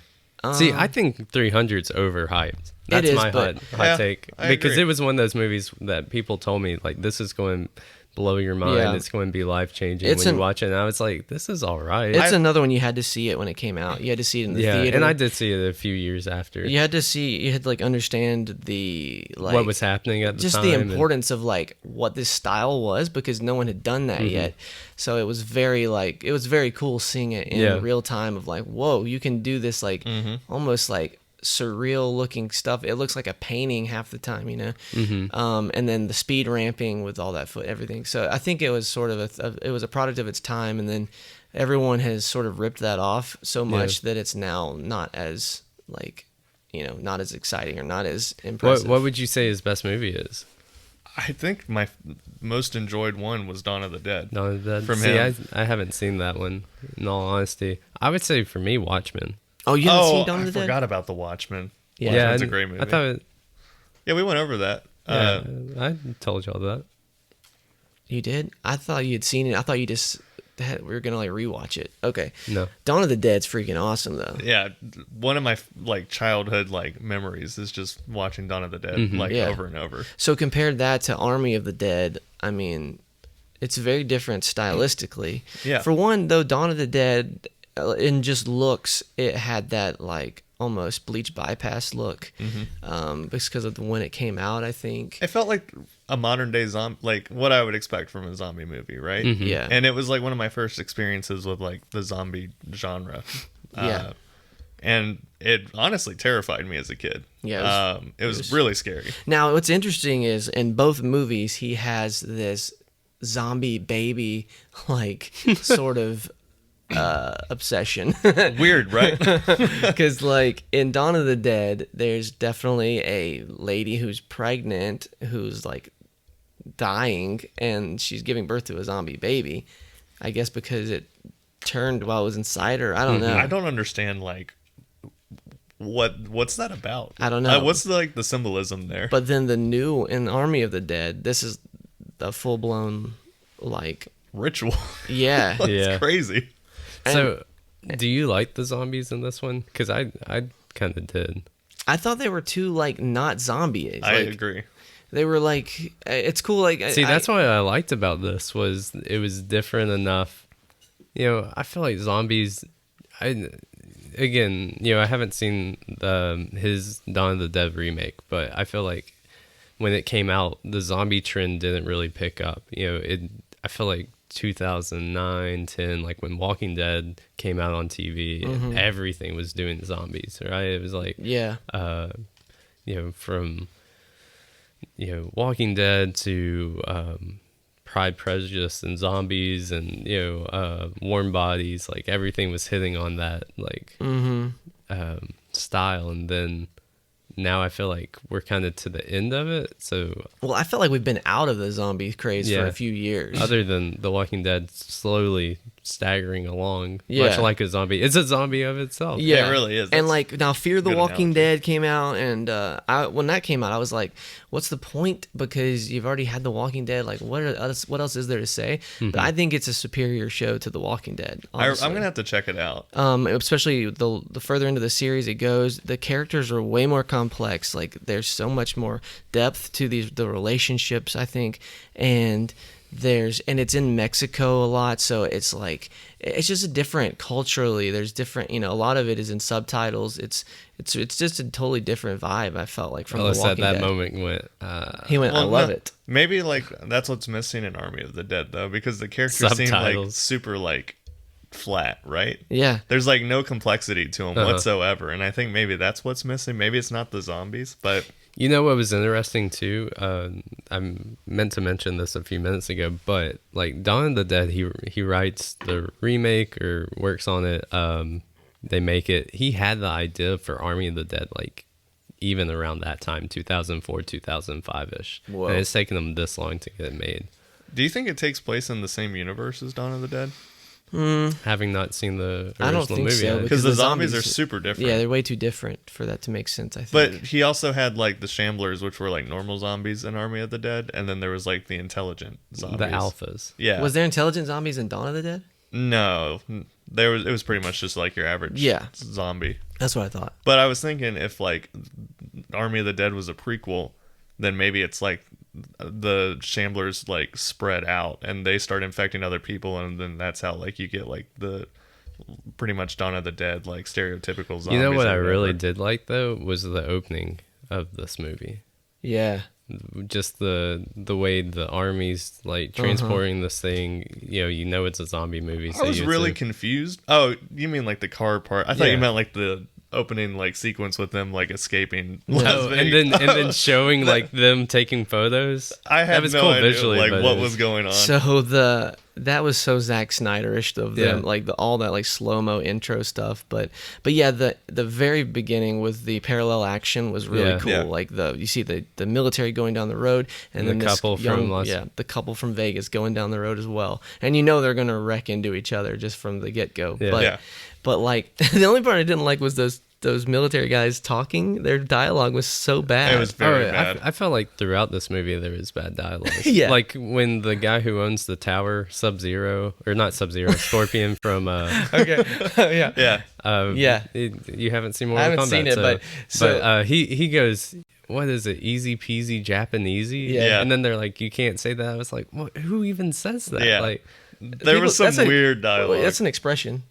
Speaker 3: See, I think 300's overhyped. That's my hot take. Because
Speaker 2: agree.
Speaker 3: it was one of those movies that people told me, like, this is going blow your mind.
Speaker 1: Yeah.
Speaker 3: It's going to be life changing
Speaker 1: It's
Speaker 3: when you watch it. And I was like, this is all right.
Speaker 1: It's another one you had to see it when it came out. You had to see it in the theater.
Speaker 3: And I did see it a few years after.
Speaker 1: You had to like understand the like
Speaker 3: what was happening at the
Speaker 1: just
Speaker 3: time.
Speaker 1: the importance of like what this style was, because no one had done that yet. So it was very cool seeing it in real time of like, whoa, you can do this like almost like surreal looking stuff. It looks like a painting half the time, you know. And then the speed ramping with all that everything. So I think it was sort of it was a product of its time, and then everyone has sort of ripped that off so much that it's now not as like, you know, not as exciting or not as impressive.
Speaker 3: What would you say his best movie is?
Speaker 2: I think my most enjoyed one was Dawn of the Dead.
Speaker 3: Dawn of the Dead.
Speaker 2: From
Speaker 3: See,
Speaker 2: him.
Speaker 3: I haven't seen that one, in all honesty. I would say for me, Watchmen.
Speaker 1: Oh, you haven't seen Dawn of the Dead?
Speaker 2: I forgot about The Watchmen.
Speaker 1: Yeah.
Speaker 2: Watchmen's a great movie.
Speaker 3: I thought
Speaker 2: Yeah, we went over that.
Speaker 3: I told y'all that.
Speaker 1: You did? I thought you had seen it. I thought you just we were gonna like rewatch it. Okay.
Speaker 3: No.
Speaker 1: Dawn of the Dead's freaking awesome though.
Speaker 2: Yeah, one of my like childhood like memories is just watching Dawn of the Dead like over and over.
Speaker 1: So compared that to Army of the Dead, I mean, it's very different stylistically.
Speaker 2: Yeah.
Speaker 1: For one, though, Dawn of the Dead, in just looks, it had that like almost Bleach Bypass look, because of when it came out. I think
Speaker 2: It felt like a modern day zombie, like what I would expect from a zombie movie, right?
Speaker 1: Yeah.
Speaker 2: And it was like one of my first experiences with like the zombie genre.
Speaker 1: Yeah.
Speaker 2: And it honestly terrified me as a kid.
Speaker 1: Yeah,
Speaker 2: it was really scary.
Speaker 1: Now, what's interesting is in both movies, he has this zombie baby, like, sort of obsession.
Speaker 2: Weird, right?
Speaker 1: Because, like, in Dawn of the Dead, there's definitely a lady who's pregnant, who's, like, dying, and she's giving birth to a zombie baby. I guess because it turned while it was inside her. I don't know.
Speaker 2: I don't understand, like, what's that about?
Speaker 1: I don't know.
Speaker 2: What's the symbolism there?
Speaker 1: But then the new in Army of the Dead, this is the full blown like
Speaker 2: Ritual.
Speaker 1: yeah.
Speaker 2: That's
Speaker 3: Yeah.
Speaker 2: crazy.
Speaker 3: So, do you like the zombies in this one? Because I kind of did.
Speaker 1: I thought they were too like not zombies.
Speaker 2: I
Speaker 1: Like,
Speaker 2: agree.
Speaker 1: They were like it's cool. Like
Speaker 3: See, that's what I liked about this was it was different enough. You know, I feel like zombies. Again, you know, I haven't seen his Dawn of the Dead remake, but I feel like when it came out, the zombie trend didn't really pick up. You know, I feel like 2009, 10, like when Walking Dead came out on TV, everything was doing zombies, right? It was like,
Speaker 1: yeah.
Speaker 3: You know, from, you know, Walking Dead to Pride, Prejudice, and Zombies, and, you know, Warm Bodies, like everything was hitting on that, like, style. And then now I feel like we're kind of to the end of it. So,
Speaker 1: Well, I felt like we've been out of the zombie craze for
Speaker 3: Yeah.
Speaker 1: a few years.
Speaker 3: other than The Walking Dead slowly staggering along, much
Speaker 1: Yeah.
Speaker 3: like a zombie, it's a zombie of itself.
Speaker 1: Yeah,
Speaker 2: It really is.
Speaker 1: And
Speaker 2: That's
Speaker 1: like now, Fear the
Speaker 2: good
Speaker 1: Walking
Speaker 2: analogy.
Speaker 1: Dead came out, and when that came out, I was like, "What's the point?" Because you've already had The Walking Dead. Like, what else is there to say? But I think it's a superior show to The Walking Dead.
Speaker 2: I'm
Speaker 1: Honestly.
Speaker 2: gonna have to check it out.
Speaker 1: Especially the further into the series it goes, the characters are way more complex. Like, there's so much more depth to the relationships, I think, and it's in Mexico a lot, so it's like it's just a different culturally. There's different, a lot of it is in subtitles. It's just a totally different vibe. I felt like from
Speaker 3: Ellis
Speaker 1: The
Speaker 3: at
Speaker 1: Walking
Speaker 3: that
Speaker 1: Dead.
Speaker 3: moment went,
Speaker 1: He went, I
Speaker 2: Well,
Speaker 1: love
Speaker 2: no,
Speaker 1: it.
Speaker 2: Maybe like that's what's missing in Army of the Dead though, because the characters seem like
Speaker 3: Subtitles.
Speaker 2: super like flat, right?
Speaker 1: Yeah.
Speaker 2: There's like no complexity to them
Speaker 3: Uh-huh.
Speaker 2: whatsoever, and I think maybe that's what's missing. Maybe it's not the zombies, but
Speaker 3: you know what was interesting too? I meant to mention this a few minutes ago, but like Dawn of the Dead, he writes the remake or works on it. They make it. He had the idea for Army of the Dead like even around that time, 2004, 2005 ish,
Speaker 1: Whoa.
Speaker 3: and it's taken them this long to get it made.
Speaker 2: do you think it takes place in the same universe as Dawn of the Dead?
Speaker 3: Having not seen the original
Speaker 1: I don't think
Speaker 3: movie
Speaker 1: so,
Speaker 3: yet.
Speaker 2: Because the
Speaker 1: the
Speaker 2: zombies are
Speaker 1: zombies-
Speaker 2: super different.
Speaker 1: Yeah, they're way too different for that to make sense, I think.
Speaker 2: But he also had like the Shamblers, which were like normal zombies in Army of the Dead, and then there was like the intelligent zombies.
Speaker 3: The alphas.
Speaker 2: Yeah.
Speaker 1: Was there intelligent zombies in Dawn of the Dead?
Speaker 2: No, there was. It was pretty much just like your average
Speaker 1: Yeah.
Speaker 2: zombie.
Speaker 1: That's what I thought.
Speaker 2: But I was thinking if like Army of the Dead was a prequel, then maybe it's like the shamblers like spread out and they start infecting other people, and then that's how like you get like the pretty much Dawn of the Dead, like stereotypical zombies.
Speaker 3: You know what I
Speaker 2: or
Speaker 3: really
Speaker 2: whatever.
Speaker 3: did like though was the opening of this movie.
Speaker 1: Yeah.
Speaker 3: Just the way the army's like transporting this thing. You know it's a zombie movie. So
Speaker 2: I was really confused. Oh, you mean like the car part? I thought
Speaker 3: Yeah.
Speaker 2: you meant like the opening like sequence with them like escaping.
Speaker 3: Oh,
Speaker 2: Las
Speaker 3: and
Speaker 2: Vegas.
Speaker 3: then showing like them taking photos.
Speaker 2: I had
Speaker 3: that was
Speaker 2: no
Speaker 3: cool
Speaker 2: idea
Speaker 3: visually,
Speaker 2: like
Speaker 3: but
Speaker 2: what
Speaker 3: it
Speaker 2: was going on.
Speaker 1: So that was so Zack Snyder-ish of them,
Speaker 3: Yeah.
Speaker 1: like all that like slow-mo intro stuff. But yeah, the very beginning with the parallel action was really
Speaker 3: Yeah.
Speaker 1: cool.
Speaker 2: Yeah.
Speaker 1: Like you see the military going down the road, and then
Speaker 3: The
Speaker 1: this
Speaker 3: couple from
Speaker 1: the couple from Vegas going down the road as well. And they're gonna wreck into each other just from the get-go.
Speaker 3: Yeah.
Speaker 1: But
Speaker 2: Yeah.
Speaker 1: but like the only part I didn't like was those military guys talking. Their dialogue was so bad.
Speaker 2: It was very
Speaker 3: Oh,
Speaker 2: bad.
Speaker 3: I felt like throughout this movie there was bad dialogue.
Speaker 1: Yeah.
Speaker 3: Like when the guy who owns the tower, Sub-Zero, or not Sub-Zero, Scorpion from
Speaker 1: Okay. Yeah.
Speaker 2: yeah.
Speaker 1: Yeah.
Speaker 3: you haven't seen
Speaker 1: I
Speaker 3: Mortal
Speaker 1: haven't
Speaker 3: Kombat,
Speaker 1: seen it,
Speaker 3: but he goes, what is it, easy peasy Japanesey?
Speaker 1: Yeah.
Speaker 3: And then they're like, you can't say that. I was like, what, who even says that?
Speaker 2: Yeah.
Speaker 3: Like,
Speaker 2: There was some
Speaker 1: that's a-
Speaker 2: weird dialogue.
Speaker 1: That's an expression.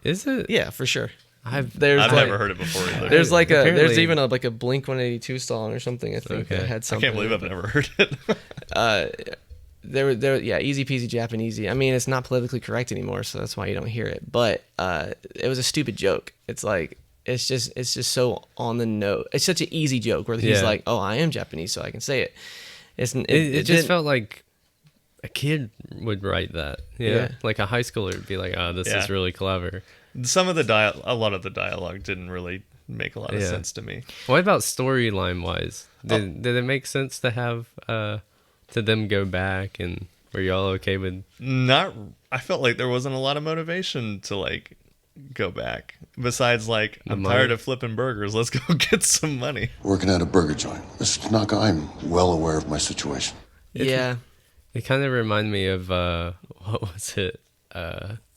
Speaker 3: is it?
Speaker 1: Yeah, for sure.
Speaker 3: I've
Speaker 2: I've never heard it before either.
Speaker 1: There's like there's
Speaker 3: Apparently-
Speaker 1: even like a Blink 182 song or something. I think
Speaker 3: Okay.
Speaker 1: that had
Speaker 2: I
Speaker 1: something.
Speaker 2: can't believe I've never heard it.
Speaker 1: Yeah, easy peasy Japanesey. I mean, it's not politically correct anymore, so that's why you don't hear it. But it was a stupid joke. It's like it's just so on the note. It's such an easy joke where he's
Speaker 3: Yeah.
Speaker 1: like, "Oh, I am Japanese, so I can say it."
Speaker 3: It just
Speaker 1: didn't-
Speaker 3: felt like a kid would write that.
Speaker 1: Yeah.
Speaker 3: Like a high schooler would be like, oh, this
Speaker 2: Yeah.
Speaker 3: is really clever.
Speaker 2: Some of a lot of the dialogue didn't really make a lot of
Speaker 3: Yeah.
Speaker 2: sense to me.
Speaker 3: What about storyline wise? Did it make sense to have to them go back, and were y'all okay with?
Speaker 2: I felt like there wasn't a lot of motivation to like go back. Besides like, I'm
Speaker 3: money.
Speaker 2: tired of flipping burgers. Let's go get some money.
Speaker 6: Working at a burger joint. Mr. Tanaka, I'm well aware of my situation.
Speaker 1: Yeah,
Speaker 3: It kind of reminded me of what was it?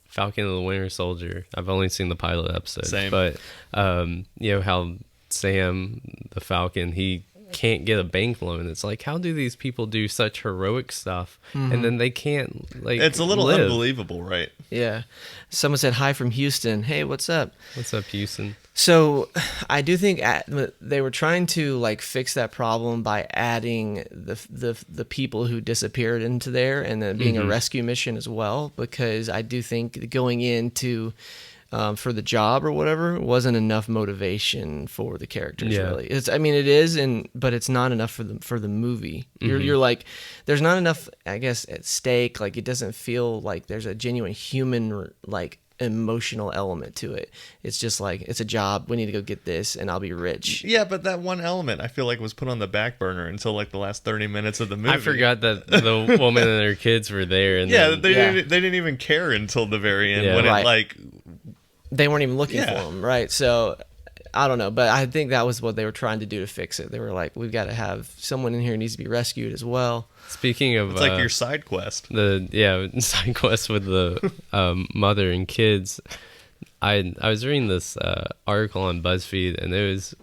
Speaker 3: Falcon and the Winter Soldier. I've only seen the pilot episode.
Speaker 2: Same.
Speaker 3: But how Sam the Falcon, he can't get a bank loan. It's like, how do these people do such heroic stuff and then they can't like
Speaker 2: It's a little
Speaker 3: live?
Speaker 2: unbelievable, right?
Speaker 1: yeah. Someone said hi from Houston. Hey, what's up?
Speaker 3: What's up, Houston?
Speaker 1: So I do think they were trying to like fix that problem by adding the people who disappeared into there, and then being a rescue mission as well, because I do think going into for the job or whatever wasn't enough motivation for the characters.
Speaker 3: Yeah.
Speaker 1: Really, it is, but it's not enough for the movie. You're like, there's not enough, I guess, at stake. Like it doesn't feel like there's a genuine human like emotional element to it. It's just like, it's a job, we need to go get this and I'll be rich.
Speaker 2: Yeah, but that one element I feel like was put on the back burner until like the last 30 minutes of the movie.
Speaker 3: I forgot that the woman and her kids were there. And
Speaker 2: Yeah,
Speaker 3: then,
Speaker 2: they
Speaker 1: Yeah.
Speaker 2: didn't even care until the very end
Speaker 3: Yeah.
Speaker 2: when
Speaker 1: Right.
Speaker 2: it like
Speaker 1: They weren't even looking
Speaker 2: Yeah.
Speaker 1: for him, right? So I don't know, but I think that was what they were trying to do to fix it. They were like, we've got to have someone in here who needs to be rescued as well.
Speaker 3: speaking of
Speaker 2: it's like your side quest.
Speaker 3: the side quest with the mother and kids, I was reading this article on BuzzFeed, and it was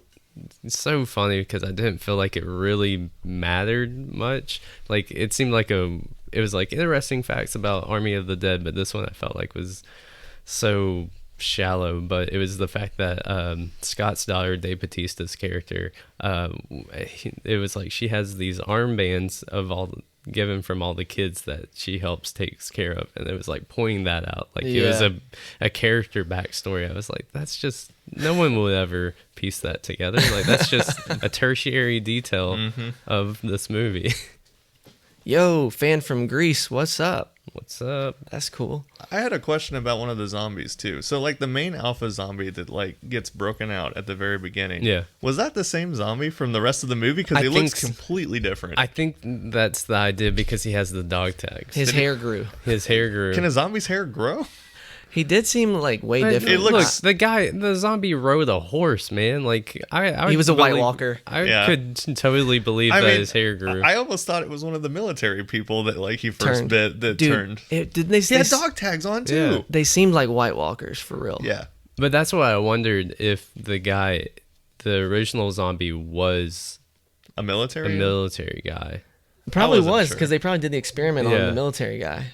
Speaker 3: so funny because I didn't feel like it really mattered much. Like it seemed like it was like interesting facts about Army of the Dead, but this one I felt like was so shallow. But it was the fact that Scott's daughter, Dave Bautista's character, it was like she has these armbands of given from all the kids that she helps takes care of, and it was like pointing that out, like it was
Speaker 1: Yeah.
Speaker 3: a character backstory. I was like, that's just, no one would ever piece that together. Like that's just a tertiary detail of this movie.
Speaker 1: Yo, fan from Greece, what's up?
Speaker 3: What's up?
Speaker 1: That's cool.
Speaker 2: I had a question about one of the zombies too. So like the main alpha zombie that like gets broken out at the very beginning.
Speaker 3: Yeah.
Speaker 2: Was that the same zombie from the rest of the movie? Because
Speaker 3: I
Speaker 2: he
Speaker 3: think
Speaker 2: looks completely different.
Speaker 3: I think that's the idea because he has the dog tags.
Speaker 1: His hair grew.
Speaker 3: His hair grew.
Speaker 2: Can a zombie's hair grow?
Speaker 1: He did seem like way
Speaker 3: But
Speaker 1: different.
Speaker 2: It looks-
Speaker 3: look, the zombie rode a horse, man. Like I
Speaker 1: He was a White
Speaker 3: believe-
Speaker 1: Walker.
Speaker 3: I
Speaker 2: Yeah.
Speaker 3: could totally believe that his hair grew.
Speaker 2: I almost thought it was one of the military people that like he first
Speaker 1: Turned.
Speaker 2: bit that
Speaker 1: Dude,
Speaker 2: turned.
Speaker 1: didn't they?
Speaker 2: He had dog tags on too.
Speaker 3: Yeah.
Speaker 1: They seemed like White Walkers for real.
Speaker 2: Yeah.
Speaker 3: But that's why I wondered if the original zombie was
Speaker 2: A
Speaker 3: a
Speaker 2: military?
Speaker 3: military guy.
Speaker 1: It probably
Speaker 2: wasn't
Speaker 1: was
Speaker 2: sure.
Speaker 1: because they probably did the experiment on
Speaker 3: Yeah.
Speaker 1: the military guy.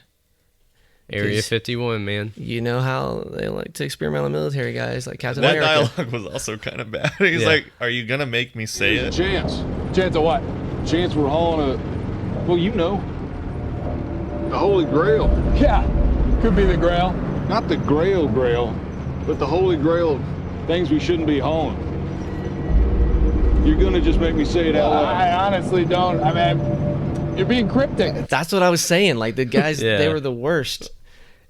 Speaker 3: Area
Speaker 1: 'Cause
Speaker 3: 51, man.
Speaker 1: You know how they like to experiment on military guys, like Captain
Speaker 2: That
Speaker 1: America.
Speaker 2: dialogue was also kind of bad. He's
Speaker 3: Yeah.
Speaker 2: like, "Are you gonna make me say it?"
Speaker 7: Chance. Chance of what? Chance we're hauling a, well, you know. The Holy Grail. Yeah, could be the Grail. Not the Grail, but the Holy Grail of things we shouldn't be hauling. You're gonna just make me say it out loud. I honestly don't. I mean, you're being cryptic.
Speaker 1: That's what I was saying. Like the guys,
Speaker 3: Yeah.
Speaker 1: they were the worst.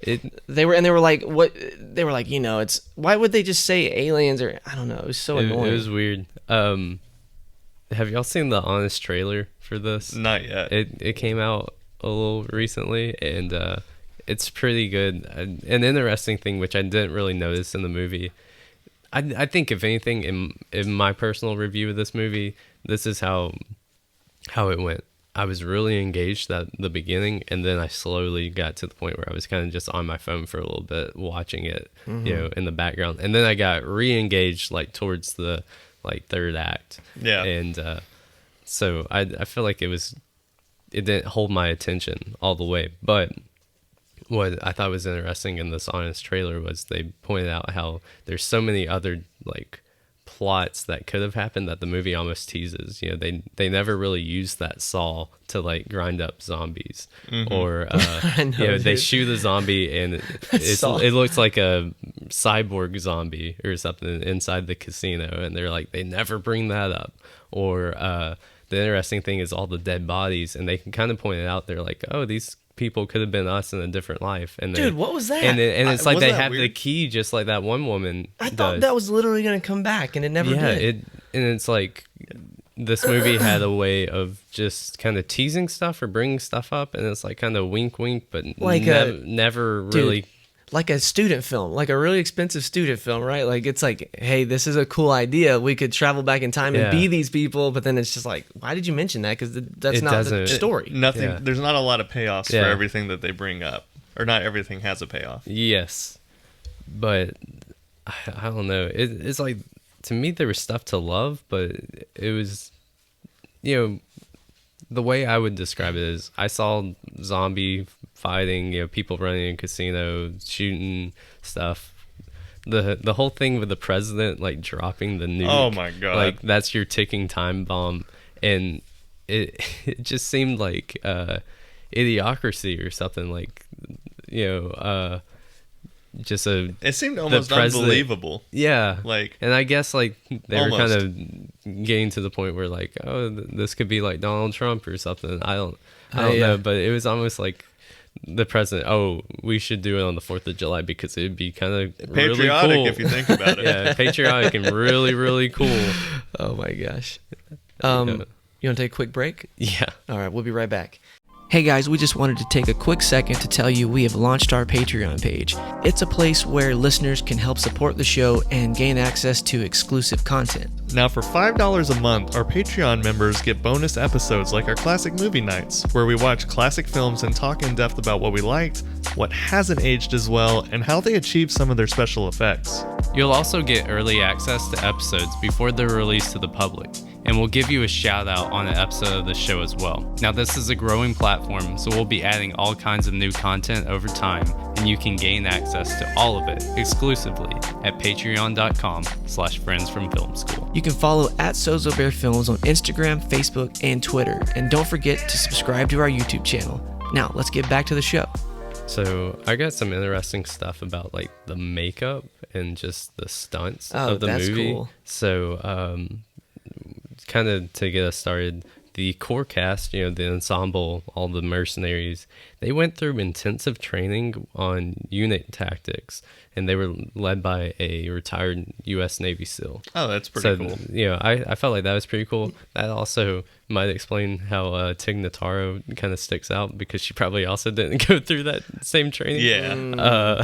Speaker 3: It
Speaker 1: They were like, what? They were like, it's why would they just say aliens or I don't know. It was so annoying.
Speaker 3: it was weird. Have y'all seen the Honest trailer for this?
Speaker 2: Not yet.
Speaker 3: It came out a little recently, and it's pretty good. An interesting thing, which I didn't really notice in the movie. I think if anything, in my personal review of this movie, this is how it went. I was really engaged at the beginning, and then I slowly got to the point where I was kind of just on my phone for a little bit, watching it, in the background, and then I got re-engaged like towards the third act.
Speaker 2: Yeah.
Speaker 3: And so I feel like it didn't hold my attention all the way, but what I thought was interesting in this Honest trailer was they pointed out how there's so many other plots that could have happened that the movie almost teases. They never really used that saw to grind up zombies, or they
Speaker 1: dude.
Speaker 3: shoot a zombie and
Speaker 1: Saw.
Speaker 3: it looks like a cyborg zombie or something inside the casino, and they're like, they never bring that up. Or the interesting thing is all the dead bodies, and they can kind of point it out. They're like, oh, these people could have been us in a different life. And
Speaker 1: Dude, what was that?
Speaker 3: And it's like
Speaker 2: Was
Speaker 3: they
Speaker 2: that
Speaker 3: have the
Speaker 2: weird?
Speaker 3: key, just like that one woman
Speaker 1: I thought
Speaker 3: does.
Speaker 1: that was literally gonna come back, and it never did.
Speaker 3: And it's like this movie had a way of just kind of teasing stuff or bringing stuff up, and it's like kind of wink, wink, but
Speaker 1: Like
Speaker 3: never really.
Speaker 1: Like a student film, like a really expensive student film, right? Like it's like, hey, this is a cool idea. We could travel back in time and
Speaker 3: Yeah.
Speaker 1: be these people, but then it's just like, why did you mention that? Because that's
Speaker 3: It
Speaker 1: not the
Speaker 3: doesn't-
Speaker 1: story.
Speaker 2: Nothing.
Speaker 3: Yeah.
Speaker 2: There's not a lot of payoffs
Speaker 3: Yeah.
Speaker 2: for everything that they bring up, or not everything has a payoff.
Speaker 3: Yes, but I don't know. It's like, to me, there was stuff to love, but it was, the way I would describe it is I saw zombie fighting, people running in a casino, shooting stuff. The whole thing with the president dropping the nuke.
Speaker 2: Oh my God.
Speaker 3: That's your ticking time bomb, and it just seemed like idiocracy or something, just a
Speaker 2: It seemed almost
Speaker 3: president-
Speaker 2: unbelievable.
Speaker 3: yeah,
Speaker 2: Like,
Speaker 3: and I guess they were
Speaker 2: Almost.
Speaker 3: kind of getting to the point where this could be like Donald Trump or something. I don't know, but it was almost like the president. Oh, we should do it on the 4th of July because it'd be kind of really
Speaker 2: patriotic
Speaker 3: cool.
Speaker 2: if you think about it.
Speaker 3: Yeah, patriotic and really, really cool.
Speaker 1: Oh my gosh. You want to take a quick break?
Speaker 3: Yeah.
Speaker 1: All right, we'll be right back. Hey guys, we just wanted to take a quick second to tell you we have launched our Patreon page. It's a place where listeners can help support the show and gain access to exclusive content.
Speaker 2: Now, for $5 a month, our Patreon members get bonus episodes like our classic movie nights, where we watch classic films and talk in depth about what we liked, what hasn't aged as well, and how they achieved some of their special effects.
Speaker 3: You'll also get early access to episodes before they're released to the public, and we'll give you a shout out on an episode of the show as well. Now, this is a growing platform, so we'll be adding all kinds of new content over time, and you can gain access to all of it exclusively at patreon.com/friends from film school.
Speaker 1: You can follow at Sozo Bear Films on Instagram, Facebook, and Twitter. And don't forget to subscribe to our YouTube channel. Now, let's get back to the show.
Speaker 3: So I got some interesting stuff about the makeup and just the stunts of the
Speaker 1: that's
Speaker 3: movie.
Speaker 1: cool.
Speaker 3: So kind of to get us started, the core cast, the ensemble, all the mercenaries, they went through intensive training on unit tactics, and they were led by a retired U.S. Navy SEAL.
Speaker 2: Oh, that's pretty cool.
Speaker 3: I felt like that was pretty cool. That also might explain how Tig Notaro kind of sticks out, because she probably also didn't go through that same training.
Speaker 2: Yeah.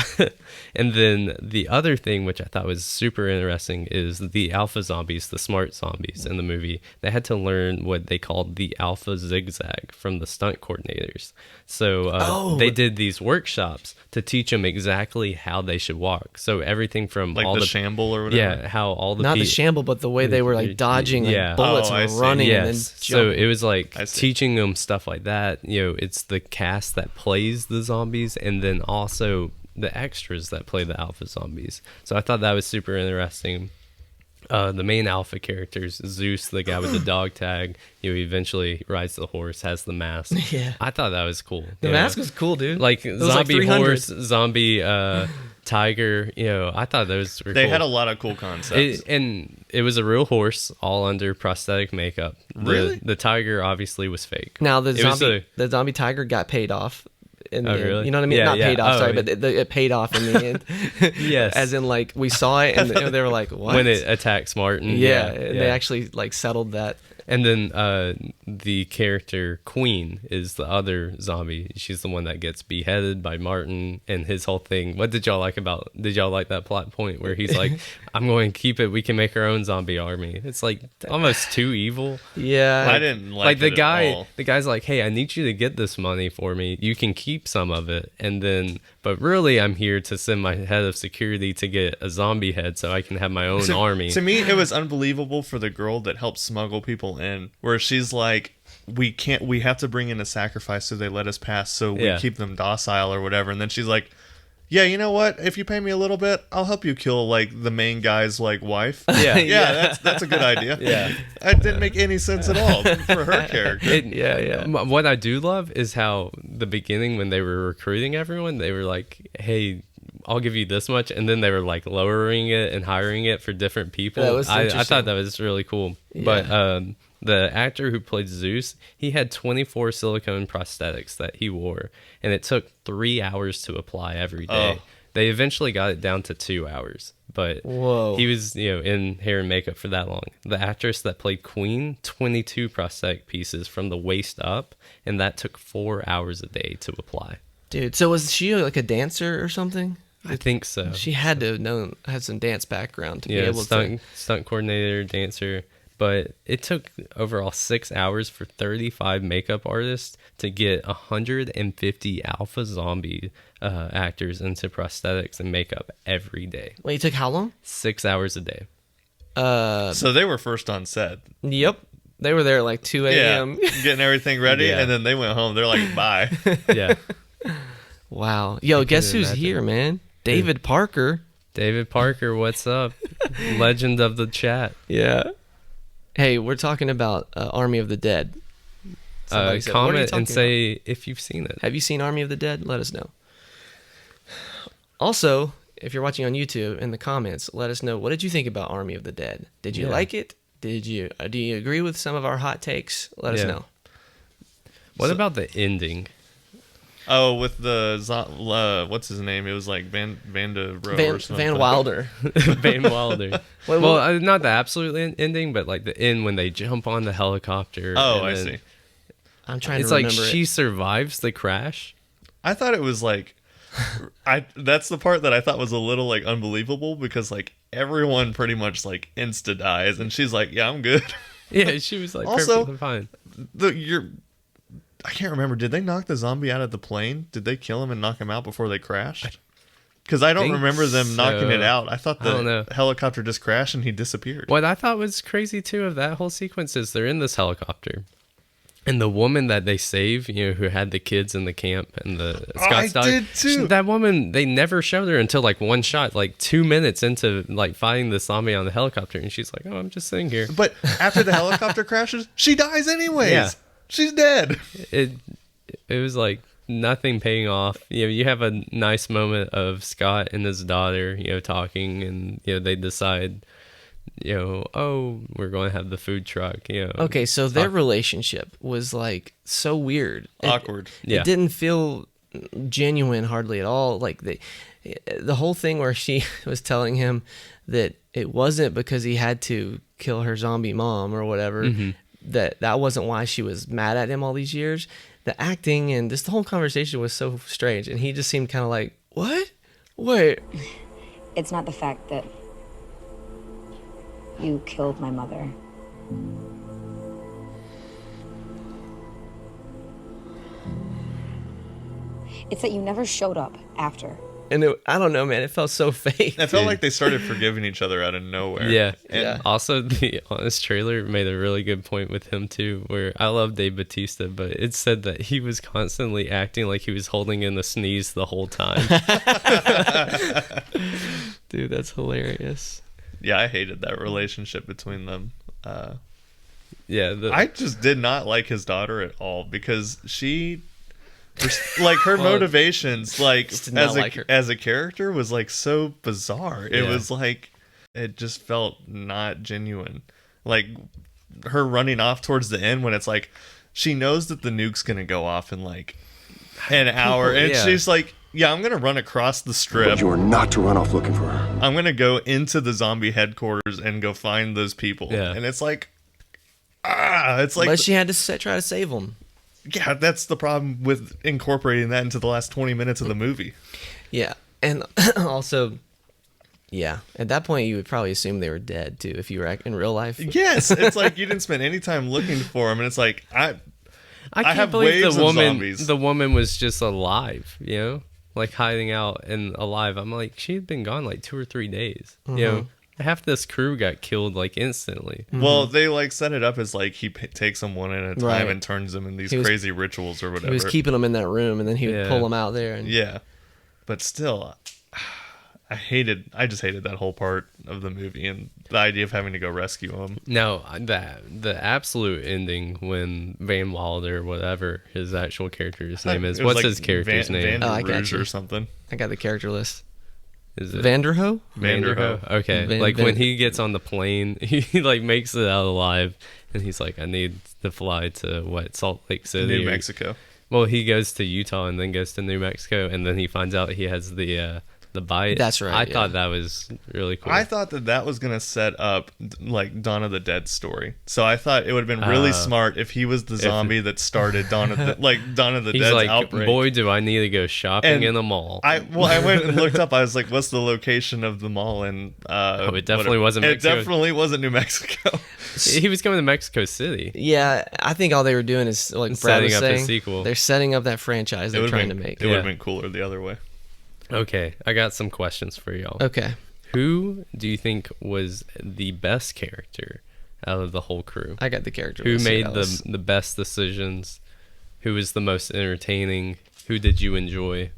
Speaker 3: And then the other thing, which I thought was super interesting, is the alpha zombies, the smart zombies in the movie. They had to learn what they called called the Alpha Zigzag from the stunt coordinators. So they did these workshops to teach them exactly how they should walk. So everything from
Speaker 2: Like
Speaker 3: all
Speaker 2: the shamble or whatever?
Speaker 3: Yeah, how all the
Speaker 1: Not the shamble, but the way they were like dodging like bullets
Speaker 2: I
Speaker 1: and
Speaker 2: see.
Speaker 1: running and then
Speaker 3: Yes. So
Speaker 1: jumping.
Speaker 3: it was like teaching them stuff like that. It's the cast that plays the zombies and then also the extras that play the alpha zombies. So I thought that was super interesting. The main alpha characters, Zeus, the guy with the dog tag, he eventually rides the horse, has the mask.
Speaker 1: Yeah.
Speaker 3: I thought that was cool.
Speaker 1: The mask was cool, dude.
Speaker 3: Like
Speaker 1: It was like
Speaker 3: zombie
Speaker 1: 300.
Speaker 3: horse, zombie tiger. I thought those were
Speaker 2: They
Speaker 3: cool.
Speaker 2: had a lot of cool concepts.
Speaker 3: And it was a real horse, all under prosthetic makeup.
Speaker 2: Really?
Speaker 3: The tiger obviously was fake.
Speaker 1: Now the
Speaker 3: It was
Speaker 1: the zombie tiger got paid off. In the
Speaker 3: Oh,
Speaker 1: end.
Speaker 3: really?
Speaker 1: You know what I mean?
Speaker 3: Yeah,
Speaker 1: Not
Speaker 3: yeah.
Speaker 1: paid off,
Speaker 3: Oh,
Speaker 1: sorry,
Speaker 3: yeah.
Speaker 1: but it paid off in the end.
Speaker 3: Yes.
Speaker 1: As in, like, we saw it and they were like, what?
Speaker 3: When it attacks Martin.
Speaker 1: yeah, and they actually like settled that.
Speaker 3: And then the character Queen is the other zombie. She's the one that gets beheaded by Martin and his whole thing. What did y'all like that plot point where he's like, I'm going to keep it. We can make our own zombie army. It's like almost too evil.
Speaker 1: Yeah.
Speaker 2: I didn't like
Speaker 3: the
Speaker 2: it at
Speaker 3: guy,
Speaker 2: all.
Speaker 3: the guy's like, hey, I need you to get this money for me. You can keep some of it. And then, but really I'm here to send my head of security to get a zombie head so I can have my own army.
Speaker 2: To me, it was unbelievable for the girl that helped smuggle people in, where she's like, we have to bring in a sacrifice so they let us pass, so we keep them docile or whatever. And then she's like, yeah, you know what? If you pay me a little bit, I'll help you kill like the main guy's like wife.
Speaker 3: Yeah.
Speaker 2: That's a good idea.
Speaker 3: Yeah.
Speaker 2: It didn't make any sense at all for her character.
Speaker 3: What I do love is how the beginning when they were recruiting everyone, they were like, hey, I'll give you this much, and then they were like lowering it and hiring it for different people.
Speaker 1: That was
Speaker 3: I
Speaker 1: interesting.
Speaker 3: thought that was really cool.
Speaker 1: Yeah.
Speaker 3: But the actor who played Zeus, he had 24 silicone prosthetics that he wore, and it took 3 hours to apply every day. They eventually got it down to 2 hours, but
Speaker 1: Whoa.
Speaker 3: he was in hair and makeup for that long. The actress that played Queen, 22 prosthetic pieces from the waist up, and that took 4 hours a day to apply.
Speaker 1: Dude, so was she like a dancer or something?
Speaker 3: I think so.
Speaker 1: She had to have had some dance background to be able to.
Speaker 3: Stunt coordinator, dancer. But it took overall 6 hours for 35 makeup artists to get 150 alpha zombie actors into prosthetics and makeup every day.
Speaker 1: Wait, it took how long?
Speaker 3: 6 hours a day.
Speaker 2: So they were first on set.
Speaker 1: Yep. They were there at like 2 a.m.
Speaker 2: Getting everything ready,
Speaker 3: Yeah.
Speaker 2: and then they went home. They're like, bye.
Speaker 3: Yeah.
Speaker 1: Wow. Yo, guess who's
Speaker 3: imagine.
Speaker 1: here, man? David Parker.
Speaker 3: David Parker, what's up? Legend of the chat.
Speaker 1: Yeah. Hey, we're talking about Army of the Dead. Somebody said, "What are you
Speaker 3: Comment
Speaker 1: talking
Speaker 3: and say if you've seen it.
Speaker 1: Have you seen Army of the Dead? Let us know. Also, if you're watching on YouTube, in the comments, let us know, what did you think about Army of the Dead? Did you
Speaker 3: Yeah.
Speaker 1: like it? Do you agree with some of our hot takes? Let us
Speaker 3: Yeah.
Speaker 1: know.
Speaker 3: What about the ending?
Speaker 2: Oh, with the what's his name? It was like Van der Rohe or something.
Speaker 1: Van Wilder.
Speaker 3: Van Wilder.
Speaker 1: Wait,
Speaker 3: Well, not the absolute ending, but like the end when they jump on the helicopter.
Speaker 2: Oh,
Speaker 3: and
Speaker 2: I
Speaker 3: then
Speaker 2: see.
Speaker 1: I'm trying
Speaker 3: It's
Speaker 1: to
Speaker 3: like
Speaker 1: remember
Speaker 3: she
Speaker 1: it.
Speaker 3: survives the crash.
Speaker 2: I thought it was like, that's the part that I thought was a little like unbelievable, because like everyone pretty much like insta dies, and she's like, yeah, I'm good.
Speaker 3: Yeah, she was like
Speaker 2: Also-
Speaker 3: perfectly fine.
Speaker 2: I can't remember. Did they knock the zombie out of the plane? Did they kill him and knock him out before they crashed? Because I don't
Speaker 3: think
Speaker 2: remember them knocking it
Speaker 3: so.
Speaker 2: out. I thought
Speaker 3: I don't know.
Speaker 2: the helicopter just crashed and he disappeared.
Speaker 3: What I thought was crazy too of that whole sequence is they're in this helicopter, and the woman that they save, who had the kids in the camp and the Scott's dog,
Speaker 2: did too.
Speaker 3: that woman, they never showed her until like one shot, like 2 minutes into like fighting the zombie on the helicopter, and she's like, "Oh, I'm just sitting here."
Speaker 2: But after the helicopter crashes, she dies anyways.
Speaker 3: Yeah.
Speaker 2: She's dead.
Speaker 3: It was like nothing paying off. You have a nice moment of Scott and his daughter, talking, and they decide, oh, we're going to have the food truck.
Speaker 1: Okay, so their relationship was like so weird.
Speaker 2: Awkward.
Speaker 3: Yeah.
Speaker 1: It didn't feel genuine hardly at all. Like the whole thing where she was telling him that it wasn't because he had to kill her zombie mom or whatever, that wasn't why she was mad at him all these years. The acting and the whole conversation was so strange, and he just seemed kind of like, what? Wait.
Speaker 8: It's not the fact that you killed my mother. It's that you never showed up after.
Speaker 1: And I don't know, man. It felt so fake.
Speaker 2: I felt like they started forgiving each other out of nowhere.
Speaker 3: Yeah.
Speaker 1: Yeah.
Speaker 3: Also, the Honest trailer made a really good point with him, too, where I love Dave Bautista, but it said that he was constantly acting like he was holding in a sneeze the whole time.
Speaker 1: Dude, that's hilarious.
Speaker 2: Yeah, I hated that relationship between them.
Speaker 3: Yeah.
Speaker 2: I just did not like his daughter at all because she... like her motivations like as a character was like so bizarre. It was like it just felt not genuine. Like her running off towards the end when it's like she knows that the nuke's gonna go off in like an hour and she's like, yeah, I'm gonna run across the strip.
Speaker 6: But you are not to run off looking for her.
Speaker 2: I'm gonna go into the zombie headquarters and go find those people. And it's like it's like,
Speaker 1: but she had to try to save them.
Speaker 2: Yeah, that's the problem with incorporating that into the last 20 minutes of the movie.
Speaker 1: Yeah, and also, yeah, at that point you would probably assume they were dead too if you were in real life.
Speaker 2: Yes, it's like you didn't spend any time looking for them, and it's like I
Speaker 3: can't
Speaker 2: have
Speaker 3: believe
Speaker 2: waves
Speaker 3: the
Speaker 2: of zombies.
Speaker 3: woman was just alive, you know, like hiding out and alive. I'm like, she had been gone like 2 or 3 days. You know, half this crew got killed like instantly.
Speaker 2: Well, they like set it up as like he takes them one at a time
Speaker 1: Right.
Speaker 2: and turns them in these crazy rituals or whatever.
Speaker 1: He was keeping them in that room, and then he would pull them out there. And
Speaker 2: Yeah, but still, I just hated that whole part of the movie and the idea of having to go rescue them.
Speaker 3: No, the absolute ending when Van Wilder, whatever his actual character's name is.
Speaker 2: It was
Speaker 3: What's
Speaker 2: like
Speaker 3: his character's name?
Speaker 2: Van
Speaker 1: I
Speaker 2: der
Speaker 1: got
Speaker 2: Rouge
Speaker 1: you.
Speaker 2: or something.
Speaker 1: I got the character list.
Speaker 3: Is it
Speaker 1: Vanderho?
Speaker 3: Vanderho? Okay, like when he gets on the plane, he like makes it out alive, and he's like, I need to fly to Salt Lake City,
Speaker 2: New Mexico.
Speaker 3: Well, he goes to Utah and then goes to New Mexico, and then he finds out he has the bite.
Speaker 1: That's right,
Speaker 3: I
Speaker 1: yeah.
Speaker 3: thought that was really cool.
Speaker 2: I thought that was gonna set up like Dawn of the Dead story. So I thought it would have been really smart if he was the zombie that started Dawn of the
Speaker 3: he's
Speaker 2: Dead's
Speaker 3: like,
Speaker 2: outbreak.
Speaker 3: boy, do I need to go shopping
Speaker 2: And
Speaker 3: in a mall.
Speaker 2: I went and looked up. I was like, "What's the location of the mall?" And
Speaker 3: it definitely wasn't
Speaker 2: It
Speaker 3: Mexico.
Speaker 2: definitely wasn't New Mexico.
Speaker 3: He was coming to Mexico City.
Speaker 1: Yeah, I think all they were doing is like Brad
Speaker 3: Setting
Speaker 1: was
Speaker 3: up a
Speaker 1: saying,
Speaker 3: sequel.
Speaker 1: They're setting up that franchise they're trying to make.
Speaker 2: It would have been cooler the other way.
Speaker 3: Okay, I got some questions for y'all.
Speaker 1: Okay.
Speaker 3: Who do you think was the best character out of the whole crew?
Speaker 1: I got the character.
Speaker 3: Who
Speaker 1: list,
Speaker 3: made
Speaker 1: Ellis.
Speaker 3: the best decisions? Who was the most entertaining? Who did you enjoy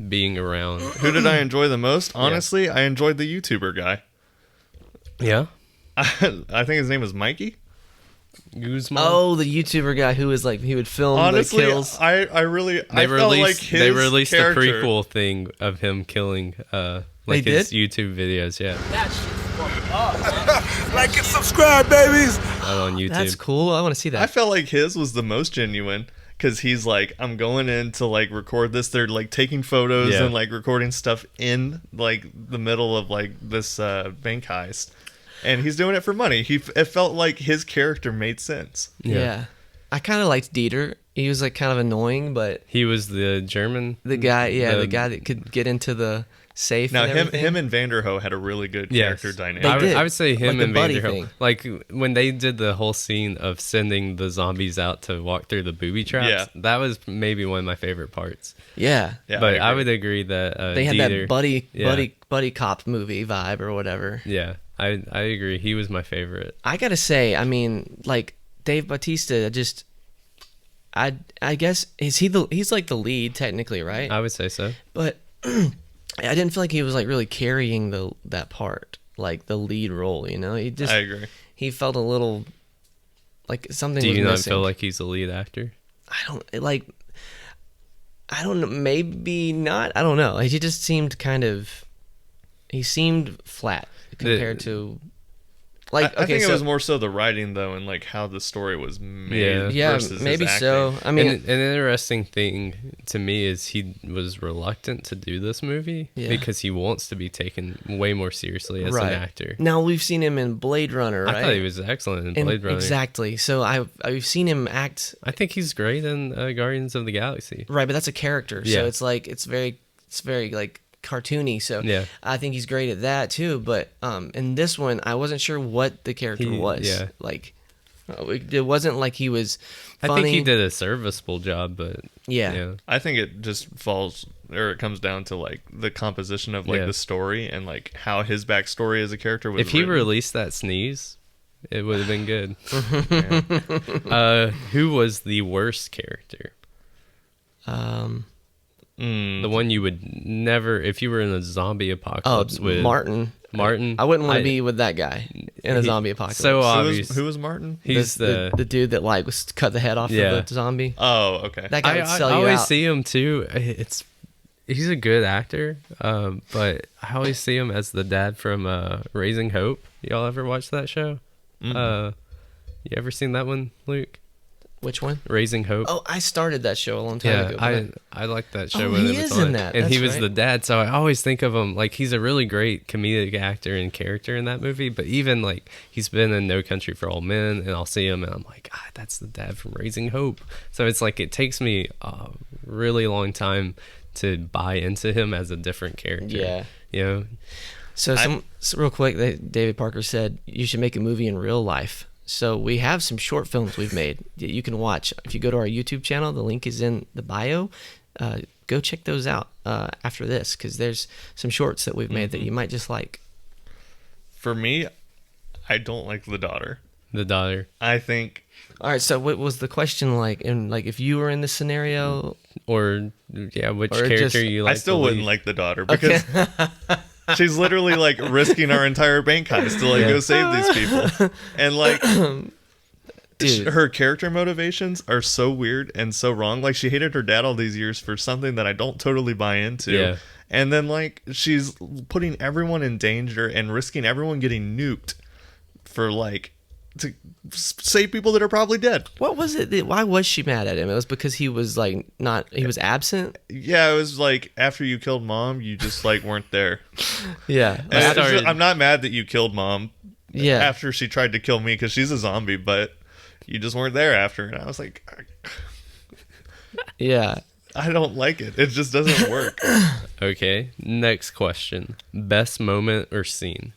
Speaker 3: being around?
Speaker 2: Who did I enjoy the most? Honestly, I enjoyed the YouTuber guy.
Speaker 3: Yeah,
Speaker 2: I think his name was Mikey.
Speaker 3: Guzman.
Speaker 1: Oh, the YouTuber guy who was like he would film
Speaker 2: Honestly,
Speaker 1: the kills.
Speaker 2: I felt like his
Speaker 3: they released
Speaker 2: character,
Speaker 3: a prequel thing of him killing like
Speaker 1: They
Speaker 3: his
Speaker 1: did?
Speaker 3: YouTube videos. Yeah,
Speaker 5: Like and subscribe, babies.
Speaker 3: out on YouTube.
Speaker 1: That's cool. I want to see that.
Speaker 2: I felt like his was the most genuine because he's like, I'm going in to like record this. They're like taking photos
Speaker 3: Yeah.
Speaker 2: and like recording stuff in like the middle of like this bank heist, and he's doing it for money. It felt like his character made sense.
Speaker 1: yeah. I kind of liked Dieter. He was like kind of annoying, but
Speaker 3: He was the German.
Speaker 1: the guy, the guy that could get into the safe.
Speaker 2: Now
Speaker 1: and everything.
Speaker 2: him and Vanderho had a really good
Speaker 3: Yes.
Speaker 2: character dynamic.
Speaker 1: They did.
Speaker 3: I would say him
Speaker 1: Like the
Speaker 3: and
Speaker 1: buddy
Speaker 3: Vanderhoek.
Speaker 1: thing.
Speaker 3: Like when they did the whole scene of sending the zombies out to walk through the booby traps.
Speaker 2: Yeah.
Speaker 3: That was maybe one of my favorite parts.
Speaker 1: Yeah.
Speaker 2: Yeah,
Speaker 3: But I
Speaker 2: agree.
Speaker 3: would agree that
Speaker 1: They had
Speaker 3: Dieter-
Speaker 1: that buddy cop movie vibe or whatever.
Speaker 3: Yeah, I agree. He was my favorite.
Speaker 1: I gotta say, I mean, like Dave Bautista, I guess he's like the lead technically, right?
Speaker 3: I would say so.
Speaker 1: But I didn't feel like he was like really carrying that part, like the lead role. You know,
Speaker 2: I agree.
Speaker 1: He felt a little like something.
Speaker 3: Do
Speaker 1: was
Speaker 3: you not
Speaker 1: missing.
Speaker 3: feel like he's the lead actor?
Speaker 1: I don't know. Maybe not. I don't know. He just seemed he seemed flat compared to. Like,
Speaker 2: I think it was more so the writing though, and like how the story was made.
Speaker 1: Yeah,
Speaker 2: versus his
Speaker 1: maybe
Speaker 2: acting.
Speaker 1: so. I mean,
Speaker 3: an interesting thing to me is he was reluctant to do this movie because he wants to be taken way more seriously as an actor.
Speaker 1: Now we've seen him in Blade Runner, right?
Speaker 3: I thought he was excellent in Blade Runner.
Speaker 1: Exactly. So I've seen him act.
Speaker 3: I think he's great in Guardians of the Galaxy.
Speaker 1: Right, but that's a character.
Speaker 3: Yeah.
Speaker 1: So it's like it's very like cartoony. So
Speaker 3: Yeah.
Speaker 1: I think he's great at that too. But in this one, I wasn't sure what the character was.
Speaker 3: Yeah.
Speaker 1: Like It wasn't like he was funny.
Speaker 3: I think he did a serviceable job, but
Speaker 1: yeah.
Speaker 2: I think it just it comes down to like the composition of like the story and like how his backstory as a character was.
Speaker 3: If he
Speaker 2: written.
Speaker 3: released that sneeze, it would have been good. Who was the worst character? The one you would never, if you were in a zombie apocalypse with
Speaker 1: Martin.
Speaker 3: Martin.
Speaker 1: I wouldn't want to be with that guy in a zombie apocalypse.
Speaker 3: So obvious.
Speaker 2: Who was Martin?
Speaker 3: He's
Speaker 1: the dude that like was cut the head off of the zombie.
Speaker 2: Oh, okay.
Speaker 1: That guy would sell
Speaker 3: I
Speaker 1: you
Speaker 3: always
Speaker 1: out.
Speaker 3: see him too. He's a good actor, but I always see him as the dad from Raising Hope. Y'all ever watch that show? You ever seen that one, Luke?
Speaker 1: Which one?
Speaker 3: Raising Hope.
Speaker 1: Oh, I started that show a long time ago.
Speaker 3: I like that show.
Speaker 1: Oh,
Speaker 3: with
Speaker 1: he
Speaker 3: him.
Speaker 1: is
Speaker 3: It's on
Speaker 1: in
Speaker 3: it.
Speaker 1: that.
Speaker 3: And he
Speaker 1: That's
Speaker 3: was
Speaker 1: right.
Speaker 3: the dad, so I always think of him like he's a really great comedic actor and character in that movie. But even like he's been in No Country for Old Men, and I'll see him and I'm like, that's the dad from Raising Hope. So it's like it takes me a really long time to buy into him as a different character.
Speaker 1: Yeah.
Speaker 3: You know?
Speaker 1: So real quick, David Parker said you should make a movie in real life. So we have some short films we've made that you can watch. If you go to our YouTube channel, the link is in the bio. Go check those out after this, because there's some shorts that we've made that you might just like.
Speaker 2: For me, I don't like the daughter.
Speaker 3: The daughter.
Speaker 2: I think.
Speaker 1: All right. So what was the question like? And like, if you were in this scenario,
Speaker 3: Which
Speaker 1: Or
Speaker 3: character
Speaker 1: just-
Speaker 3: you like?
Speaker 2: I still
Speaker 3: to
Speaker 2: wouldn't
Speaker 3: lead?
Speaker 2: like the daughter because she's literally like risking our entire bank heist to like go save these people, and like.
Speaker 1: Dude.
Speaker 2: Her character motivations are so weird and so wrong. Like, she hated her dad all these years for something that I don't totally buy into.
Speaker 3: Yeah.
Speaker 2: And then, like, she's putting everyone in danger and risking everyone getting nuked for, like, to save people that are probably dead.
Speaker 1: what was it? Why was she mad at him? It was because he was like he was absent.
Speaker 2: Yeah, it was like, after you killed mom, you just, like, weren't there.
Speaker 1: Yeah.
Speaker 2: And it's just- I'm not mad that you killed mom
Speaker 1: Yeah.
Speaker 2: after she tried to kill me because she's a zombie, but you just weren't there after. And I was like,
Speaker 1: Yeah.
Speaker 2: I don't like it. It just doesn't work.
Speaker 3: Okay. Next question. Best moment or scene?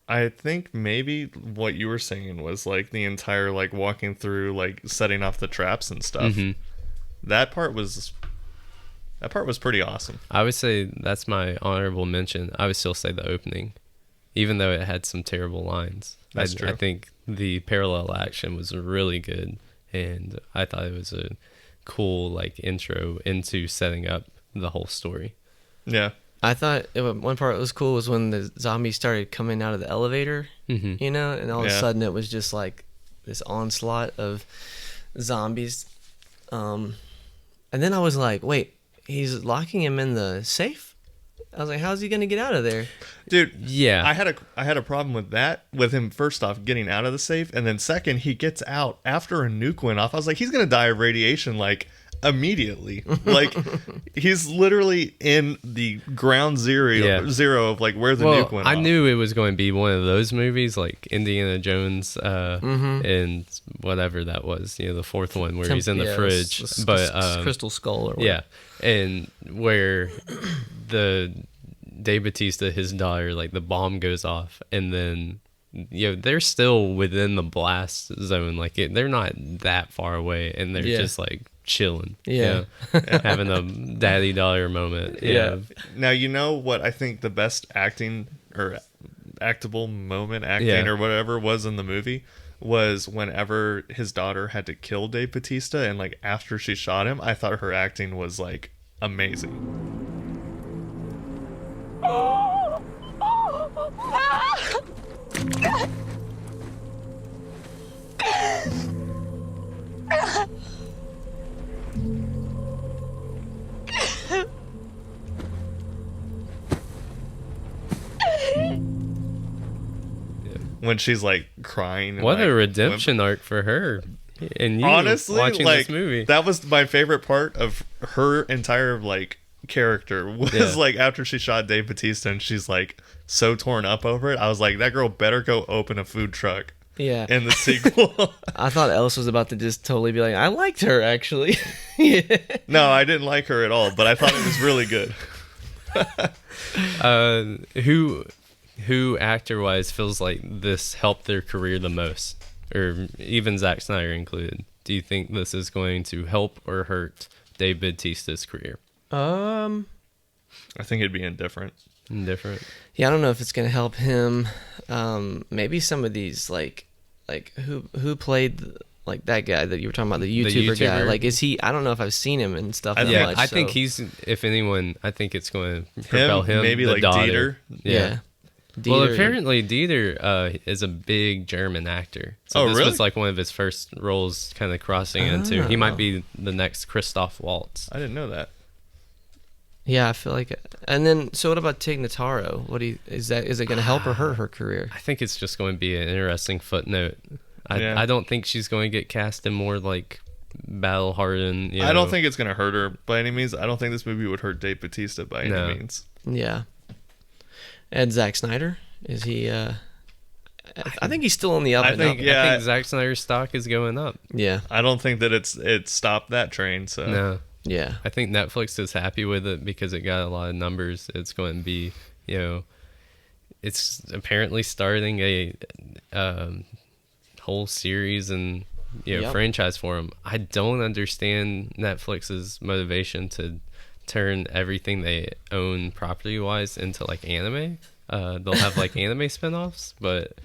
Speaker 2: I think maybe what you were saying was like the entire like walking through, like setting off the traps and stuff. That part was pretty awesome.
Speaker 3: I would say that's my honorable mention. I would still say the opening, even though it had some terrible lines.
Speaker 2: That's true.
Speaker 3: I think the parallel action was really good, and I thought it was a cool like intro into setting up the whole story.
Speaker 2: Yeah.
Speaker 1: I thought one part that was cool was when the zombies started coming out of the elevator, you know, and all of a
Speaker 2: Yeah.
Speaker 1: sudden it was just like this onslaught of zombies. And then I was like, wait, he's locking him in the safe? I was like, how's he going to get out of there?
Speaker 2: Dude,
Speaker 3: Yeah.
Speaker 2: I had a problem with that, with him first off getting out of the safe, and then second, he gets out after a nuke went off. I was like, he's gonna die of radiation like immediately. Like, he's literally in the ground zero of like where the nuke went
Speaker 3: I
Speaker 2: off.
Speaker 3: knew it was going to be one of those movies like Indiana Jones and whatever that was, you know, the fourth one where he's in the fridge. But
Speaker 1: Crystal Skull or whatever.
Speaker 3: yeah, and where the Dave Bautista, his daughter, like the bomb goes off, and then they're still within the blast zone. Like they're not that far away, and they're just like chilling.
Speaker 1: Yeah.
Speaker 3: Having a daddy daughter moment. Yeah.
Speaker 2: Now, you know what I think the best acting or actable moment acting or whatever was in the movie was whenever his daughter had to kill Dave Bautista, and like after she shot him, I thought her acting was like amazing. When she's like crying. And,
Speaker 3: What
Speaker 2: like,
Speaker 3: a redemption arc for her. And you
Speaker 2: honestly,
Speaker 3: watching
Speaker 2: like
Speaker 3: this movie.
Speaker 2: that was my favorite part of her entire like character was like after she shot Dave Bautista and she's like so torn up over it. I was like, that girl better go open a food truck.
Speaker 1: Yeah.
Speaker 2: In the sequel.
Speaker 1: I thought Ellis was about to just totally be like, I liked her actually. Yeah.
Speaker 2: No, I didn't like her at all, but I thought it was really good.
Speaker 3: Who actor wise feels like this helped their career the most, or even Zack Snyder included? Do you think this is going to help or hurt Dave Bautista's career?
Speaker 2: I think it'd be indifferent.
Speaker 3: Indifferent.
Speaker 1: Yeah, I don't know if it's gonna help him. Maybe some of these like who played like that guy that you were talking about, the YouTuber guy. Like, is he? I don't know if I've seen him and stuff.
Speaker 3: Yeah,
Speaker 1: much,
Speaker 3: I think he's. If anyone, I think it's going to propel him.
Speaker 2: Maybe
Speaker 3: the
Speaker 2: like
Speaker 3: daughter.
Speaker 2: Dieter.
Speaker 3: Yeah.
Speaker 1: Dieter,
Speaker 3: Well, apparently Dieter is a big German actor. So this
Speaker 2: really?
Speaker 3: was like one of his first roles, kind of crossing into. He might be the next Christoph Waltz.
Speaker 2: I didn't know that.
Speaker 1: Yeah, I feel like. And then, so what about Tig Notaro? Is it going to help or hurt her career?
Speaker 3: I think it's just going to be an interesting footnote. I don't think she's going to get cast in more like battle hardened.
Speaker 2: I don't think it's going to hurt her by any means. I don't think this movie would hurt Dave Bautista by any means.
Speaker 1: Yeah. And Zack Snyder, is he? I think he's still on the up and up.
Speaker 3: I think Zack Snyder's stock is going up.
Speaker 1: Yeah.
Speaker 2: I don't think that it stopped that train. So
Speaker 3: no.
Speaker 1: Yeah.
Speaker 3: I think Netflix is happy with it because it got a lot of numbers. It's going to be, it's apparently starting a whole series and franchise for them. I don't understand Netflix's motivation to turn everything they own property wise into like anime. They'll have like anime spinoffs, but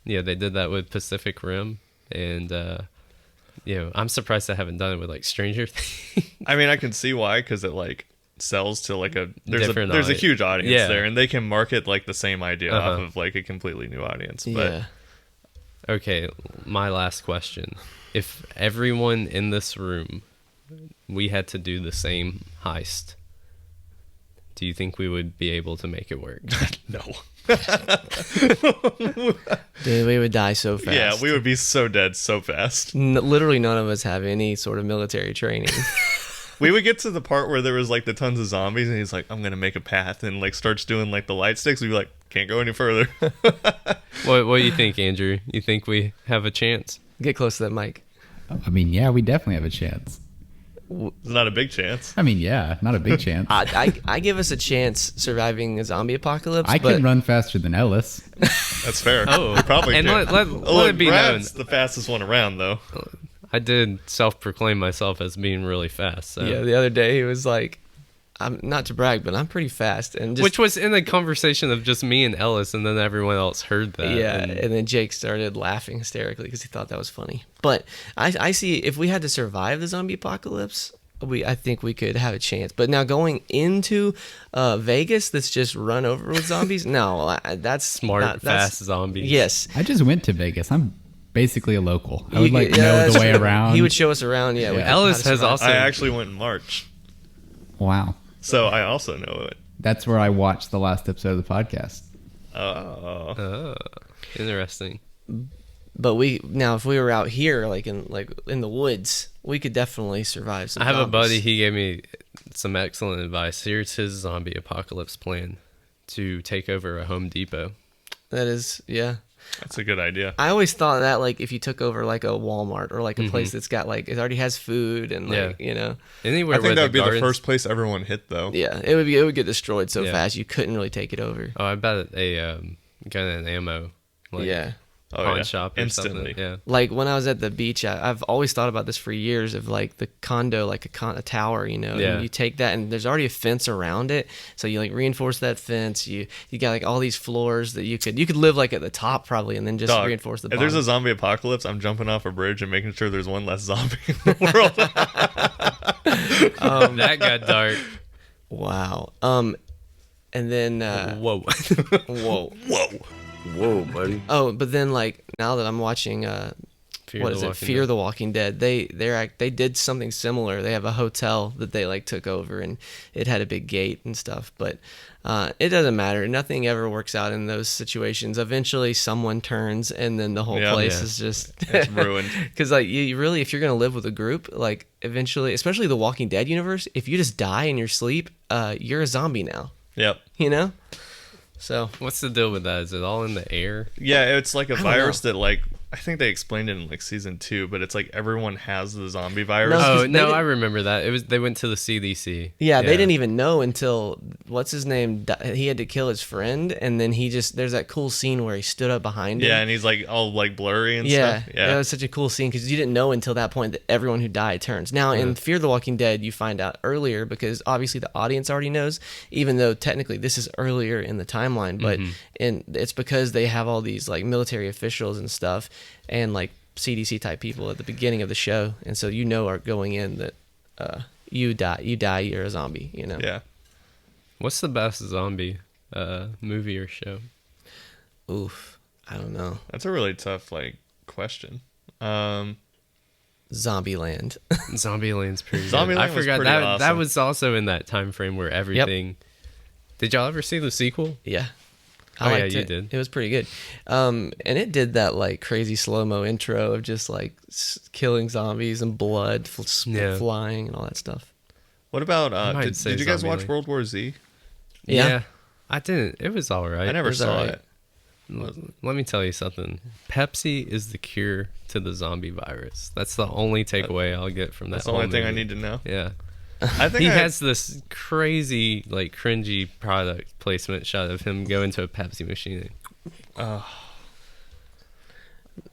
Speaker 3: they did that with Pacific Rim, and I'm surprised they haven't done it with like Stranger Things.
Speaker 2: I mean, I can see why, because it like sells to like there's a huge audience there, and they can market like the same idea off of like a completely new audience. But
Speaker 3: okay, my last question: if everyone in this room, we had to do the same heist, do you think we would be able to make it work?
Speaker 2: No.
Speaker 1: Dude, we would die so fast.
Speaker 2: Yeah, we would be so dead so fast.
Speaker 1: Literally none of us have any sort of military training.
Speaker 2: We would get to the part where there was like the tons of zombies, and he's like, I'm gonna make a path, and like starts doing like the light sticks. We'd be like, can't go any further.
Speaker 3: What do you think, Andrew? You think we have a chance?
Speaker 1: Get close to that mic.
Speaker 4: I mean, yeah, we definitely have a chance.
Speaker 2: It's not a big chance.
Speaker 4: I mean, yeah, not a big chance.
Speaker 1: I give us a chance surviving a zombie apocalypse.
Speaker 4: I can run faster than Ellis.
Speaker 2: That's fair.
Speaker 3: Oh,
Speaker 2: you probably
Speaker 3: and
Speaker 2: can.
Speaker 3: let it be known.
Speaker 2: Brad's the fastest one around, though.
Speaker 3: I did self-proclaim myself as being really fast. So.
Speaker 1: Yeah, the other day he was like, "I'm not to brag, but I'm pretty fast," and
Speaker 3: which was in a conversation of just me and Ellis, and then everyone else heard that.
Speaker 1: Yeah, and then Jake started laughing hysterically because he thought that was funny. But I see if we had to survive the zombie apocalypse, I think we could have a chance. But now going into Vegas, that's just run over with zombies. No, that's
Speaker 3: smart, fast zombies.
Speaker 1: Yes,
Speaker 4: I just went to Vegas. I'm basically a local. I would know the way around.
Speaker 1: He would show us around. Yeah,
Speaker 3: Ellis has also.
Speaker 2: I actually went in March.
Speaker 4: Wow.
Speaker 2: So I also know it.
Speaker 4: That's where I watched the last episode of the podcast.
Speaker 2: Oh,
Speaker 3: interesting.
Speaker 1: But if we were out here, like in the woods, we could definitely survive some
Speaker 3: I have
Speaker 1: zombies.
Speaker 3: a buddy, he gave me some excellent advice. Here's his zombie apocalypse plan: to take over a Home Depot.
Speaker 1: That is, yeah.
Speaker 2: that's a good idea.
Speaker 1: I always thought that, like, if you took over like a Walmart or like a place that's got like it already has food and like
Speaker 3: Anywhere
Speaker 2: I think that would be
Speaker 3: gardens...
Speaker 2: the first place everyone hit, though.
Speaker 1: Yeah, it would get destroyed so fast you couldn't really take it over.
Speaker 3: Oh, I bet a gun and ammo. Pawn shop or
Speaker 2: instantly.
Speaker 3: Something. Yeah.
Speaker 1: Like when I was at the beach, I've always thought about this for years of like the condo, like a tower, and you take that and there's already a fence around it. So you like reinforce that fence. You got like all these floors that you could live like at the top probably and then just reinforce the bottom.
Speaker 2: If there's a zombie apocalypse, I'm jumping off a bridge and making sure there's one less zombie in the world.
Speaker 3: That got dark.
Speaker 1: Wow. And then
Speaker 3: Whoa.
Speaker 2: Whoa, buddy.
Speaker 1: Oh, but then like now that I'm watching Fear the Walking Dead, they did something similar. They have a hotel that they like took over and it had a big gate and stuff, but it doesn't matter. Nothing ever works out in those situations. Eventually someone turns and then the whole place is just
Speaker 2: it's ruined.
Speaker 1: Cuz like you really, if you're going to live with a group, like eventually, especially the Walking Dead universe, if you just die in your sleep, you're a zombie now.
Speaker 2: Yep.
Speaker 1: So
Speaker 3: what's the deal with that? Is it all in the air?
Speaker 2: Yeah, it's like a virus that like I think they explained it in like season 2, but it's like everyone has the zombie virus.
Speaker 1: No,
Speaker 3: Oh no, I remember that. It was they went to the CDC.
Speaker 1: Yeah, they didn't even know until what's his name? He had to kill his friend, and then there's that cool scene where he stood up behind him.
Speaker 2: Yeah, and he's like all like blurry and
Speaker 1: yeah,
Speaker 2: stuff. Yeah,
Speaker 1: that was such a cool scene because you didn't know until that point that everyone who died turns. Now in Fear the Walking Dead, you find out earlier because obviously the audience already knows, even though technically this is earlier in the timeline, but it's because they have all these like military officials and stuff, and like CDC type people at the beginning of the show, and so are going in that you die, you're a zombie,
Speaker 2: Yeah.
Speaker 3: What's the best zombie movie or show?
Speaker 1: Oof, I don't know.
Speaker 2: That's a really tough like question.
Speaker 1: Zombieland.
Speaker 3: Zombieland's pretty good.
Speaker 2: Zombieland
Speaker 3: I
Speaker 2: was
Speaker 3: forgot
Speaker 2: pretty
Speaker 3: that
Speaker 2: awesome.
Speaker 3: was also in that time frame where everything. Did y'all ever see the sequel?
Speaker 1: Yeah.
Speaker 3: Oh, yeah,
Speaker 1: liked
Speaker 3: you
Speaker 1: it.
Speaker 3: did.
Speaker 1: It was pretty good. And it did that like crazy slow-mo intro of just like killing zombies and blood flying and all that stuff.
Speaker 2: What about
Speaker 3: might say
Speaker 2: did you guys watch
Speaker 3: Zombieland.
Speaker 2: World War Z?
Speaker 1: Yeah.
Speaker 3: I didn't. It was all right.
Speaker 2: I never
Speaker 1: was
Speaker 2: saw
Speaker 1: alright.
Speaker 2: it.
Speaker 3: Let me tell you something. Pepsi is the cure to the zombie virus. That's the only takeaway I'll get from that.
Speaker 2: That's the only thing I need to know.
Speaker 3: Yeah.
Speaker 2: I think
Speaker 3: He has this crazy, like, cringy product placement shot of him going to a Pepsi machine.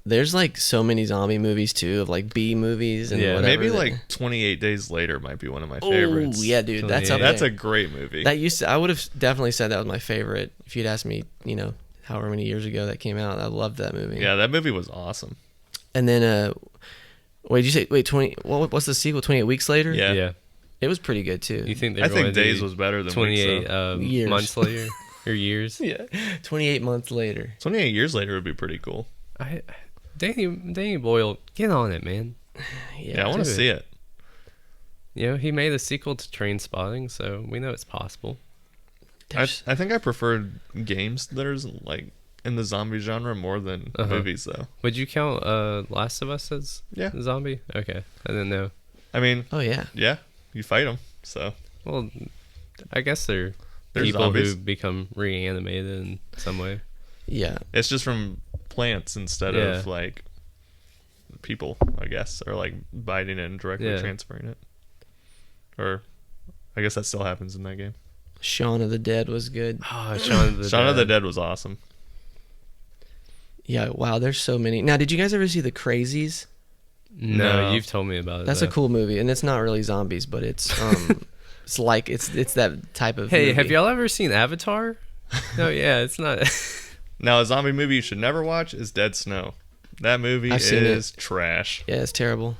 Speaker 1: There's like so many zombie movies too, of like B movies and
Speaker 3: Yeah.
Speaker 1: whatever.
Speaker 2: maybe
Speaker 1: that-
Speaker 2: like 28 Days Later might be one of my favorites.
Speaker 1: Oh yeah, dude, that's up
Speaker 2: That's
Speaker 1: there.
Speaker 2: a great movie.
Speaker 1: I would have definitely said that was my favorite if you'd asked me, however many years ago that came out. I loved that movie.
Speaker 2: Yeah, that movie was awesome.
Speaker 1: And then wait, did you say 20? What's the sequel? 28 Weeks Later.
Speaker 2: Yeah.
Speaker 3: Yeah.
Speaker 1: It was pretty good too.
Speaker 3: You think
Speaker 2: I think Days was better than
Speaker 3: 28
Speaker 2: Weeks, though.
Speaker 1: Years.
Speaker 3: months later or years?
Speaker 1: Yeah, 28 months later.
Speaker 2: 28 years later would be pretty cool.
Speaker 3: Danny Boyle, get on it, man.
Speaker 2: Yeah, I want to
Speaker 3: do it.
Speaker 2: see it.
Speaker 3: He made a sequel to Train Spotting, so we know it's possible.
Speaker 2: I think I prefer games that are like in the zombie genre more than movies, though.
Speaker 3: Would you count Last of Us as zombie? Okay, I didn't know.
Speaker 2: I mean,
Speaker 1: Oh yeah.
Speaker 2: yeah, you fight them, so
Speaker 3: Well, I guess they're
Speaker 2: They're
Speaker 3: people
Speaker 2: zombies.
Speaker 3: who become reanimated in some way.
Speaker 1: Yeah.
Speaker 2: it's just from plants instead of like people, I guess, or like biting it and directly transferring it. Or I guess that still happens in that game.
Speaker 1: Shaun of the Dead was good.
Speaker 3: Oh, Shaun of the
Speaker 2: Shaun of the Dead was awesome.
Speaker 1: Yeah. Wow. There's so many. Now, did you guys ever see The Crazies?
Speaker 3: No,
Speaker 2: No.
Speaker 3: you've told me about it.
Speaker 1: That's
Speaker 3: though.
Speaker 1: a cool movie, and it's not really zombies, but it's it's that type of.
Speaker 3: Hey,
Speaker 1: movie.
Speaker 3: have y'all ever seen Avatar? No, yeah, it's not.
Speaker 2: Now, a zombie movie you should never watch is Dead Snow. That movie
Speaker 1: I've seen
Speaker 2: is trash.
Speaker 1: Yeah, it's terrible.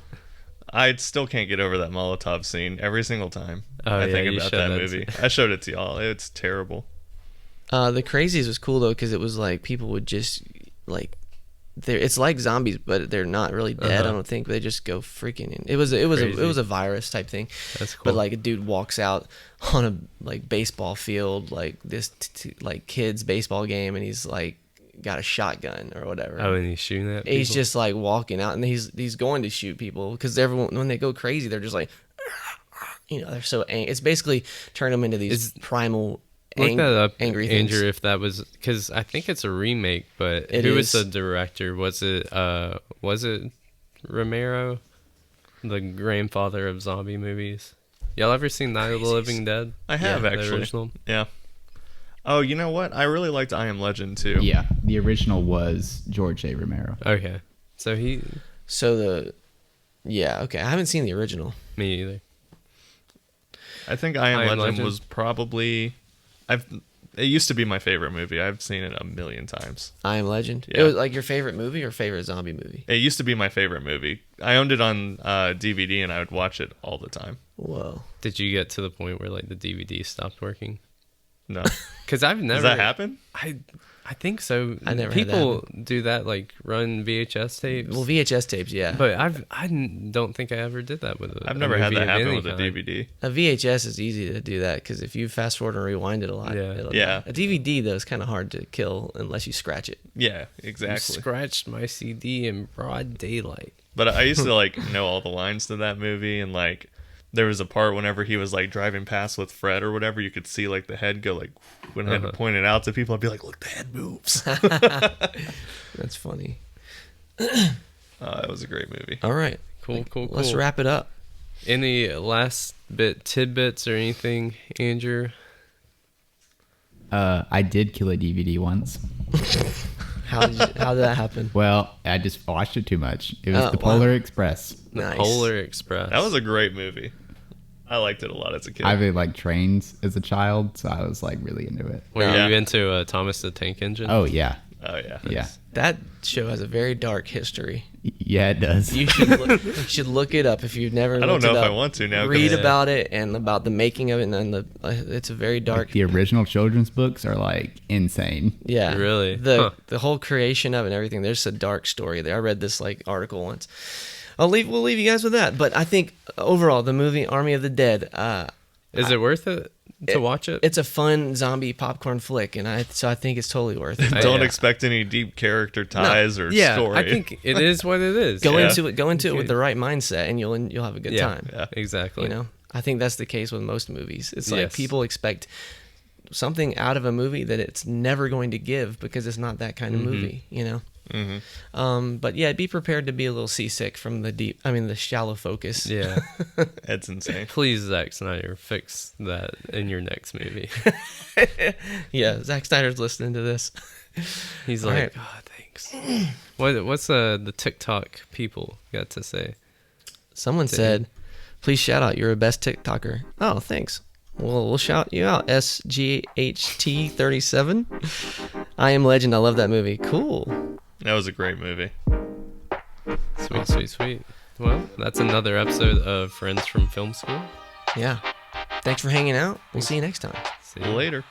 Speaker 2: I still can't get over that Molotov scene every single time
Speaker 3: Oh,
Speaker 2: I
Speaker 3: yeah,
Speaker 2: think
Speaker 3: you
Speaker 2: about
Speaker 3: showed
Speaker 2: that
Speaker 3: that
Speaker 2: movie.
Speaker 3: to-
Speaker 2: I showed it to y'all. It's terrible.
Speaker 1: The Crazies was cool though because it was like people would just like. It's like zombies, but they're not really dead. I don't think they just go freaking. It was
Speaker 3: Crazy.
Speaker 1: a virus type thing.
Speaker 3: That's cool.
Speaker 1: But like a dude walks out on a like baseball field, like this like kids baseball game, and he's like got a shotgun or whatever.
Speaker 3: Oh, and he's shooting at people?
Speaker 1: He's just like walking out, and he's going to shoot people because everyone when they go crazy, they're just like, they're so angry. It's basically turn them into these primal.
Speaker 3: Look that up,
Speaker 1: angry things.
Speaker 3: Andrew, if that was because I think it's a remake, but
Speaker 1: It
Speaker 3: who
Speaker 1: is.
Speaker 3: was the director? Was it Romero, the grandfather of zombie movies? Y'all ever seen Night of the Living Dead?
Speaker 2: I have
Speaker 3: The
Speaker 2: actually.
Speaker 3: original?
Speaker 2: Yeah. Oh, you know what? I really liked I Am Legend too.
Speaker 4: Yeah, the original was George A. Romero.
Speaker 3: Okay, so he,
Speaker 1: Okay, I haven't seen the original.
Speaker 3: me either.
Speaker 2: I think I Am,
Speaker 3: I Am
Speaker 2: Legend,
Speaker 3: Legend.
Speaker 2: was probably. It used to be my favorite movie. I've seen it a million times.
Speaker 1: I Am Legend.
Speaker 2: Yeah.
Speaker 1: It was like your favorite movie or favorite zombie movie?
Speaker 2: It used to be my favorite movie. I owned it on DVD and I would watch it all the time.
Speaker 1: Whoa.
Speaker 3: Did you get to the point where like the DVD stopped working?
Speaker 2: No.
Speaker 3: Because I've never.
Speaker 2: Does that happen?
Speaker 3: I think so.
Speaker 1: I never had that
Speaker 3: People do that, like run VHS tapes.
Speaker 1: Well, VHS tapes, yeah.
Speaker 3: But I don't think I ever did that with a
Speaker 2: I've never had
Speaker 3: movie
Speaker 2: that
Speaker 3: of
Speaker 2: happen
Speaker 3: any
Speaker 2: with a
Speaker 3: kind.
Speaker 2: DVD.
Speaker 1: A VHS is easy to do that because if you fast forward and rewind it a lot,
Speaker 3: Yeah.
Speaker 1: it'll
Speaker 2: Yeah.
Speaker 1: die. A DVD though is kind of hard to kill unless you scratch it.
Speaker 2: Yeah,
Speaker 3: You
Speaker 2: exactly.
Speaker 3: scratched my CD in broad daylight.
Speaker 2: But I used to like know all the lines to that movie, and like there was a part whenever he was like driving past with Fred or whatever, you could see like the head go like when I had to point it out to people. I'd be like, "Look, the head moves."
Speaker 1: That's funny.
Speaker 2: That was a great movie.
Speaker 1: All right.
Speaker 3: Cool.
Speaker 1: Let's wrap it up.
Speaker 3: Any last tidbits or anything, Andrew?
Speaker 4: I did kill a DVD once.
Speaker 1: How did that happen?
Speaker 4: Well, I just watched it too much. It was
Speaker 1: Oh,
Speaker 4: the Polar
Speaker 1: wow.
Speaker 4: Express.
Speaker 1: Nice.
Speaker 3: Polar Express.
Speaker 2: That was a great movie. I liked it a lot as a kid.
Speaker 4: I really liked trains as a child, so I was like really into it.
Speaker 3: Were
Speaker 2: Yeah.
Speaker 3: you into Thomas the Tank Engine?
Speaker 4: Oh yeah,
Speaker 2: Oh yeah.
Speaker 4: yeah,
Speaker 1: That show has a very dark history.
Speaker 4: yeah. It does.
Speaker 1: You should look it up if you've never.
Speaker 2: I don't
Speaker 1: looked
Speaker 2: know
Speaker 1: it
Speaker 2: if I
Speaker 1: up.
Speaker 2: want to now.
Speaker 1: Read
Speaker 2: 'cause-
Speaker 1: about it and about the making of it, and then it's a very dark.
Speaker 4: The original children's books are like insane.
Speaker 1: Yeah,
Speaker 3: Really?
Speaker 1: The
Speaker 3: Huh.
Speaker 1: the whole creation of it and everything. There's a dark story there. I read this like article once. We'll leave you guys with that. But I think overall, the movie Army of the Dead.
Speaker 3: Is it worth it to watch it?
Speaker 1: It's a fun zombie popcorn flick, and I think it's totally worth it.
Speaker 2: Don't
Speaker 3: Yeah.
Speaker 2: expect any deep character ties or
Speaker 3: Yeah,
Speaker 2: story.
Speaker 3: I think it is what it is.
Speaker 1: Go
Speaker 2: Yeah.
Speaker 1: into it with the right mindset, and you'll have a good time.
Speaker 2: Yeah.
Speaker 3: Exactly.
Speaker 1: You know, I think that's the case with most movies. It's like
Speaker 3: Yes.
Speaker 1: people expect something out of a movie that it's never going to give because it's not that kind of movie. You know. But yeah, be prepared to be a little seasick from the shallow focus.
Speaker 3: Yeah.
Speaker 2: That's insane.
Speaker 3: Please, Zack Snyder, fix that in your next movie.
Speaker 1: Yeah, Zack Snyder's listening to this.
Speaker 3: He's
Speaker 1: All
Speaker 3: like,
Speaker 1: right.
Speaker 3: oh, thanks. What's the TikTok people got to say?
Speaker 1: Someone said, "Please shout out you're a best TikToker." Oh, thanks. Well, we'll shout you out. SGHT37. I Am Legend. I love that movie. Cool.
Speaker 2: That was a great movie.
Speaker 3: Sweet. Well, that's another episode of Friends from Film School.
Speaker 1: Yeah. Thanks for hanging out. We'll see you next time.
Speaker 3: See you.
Speaker 2: Later.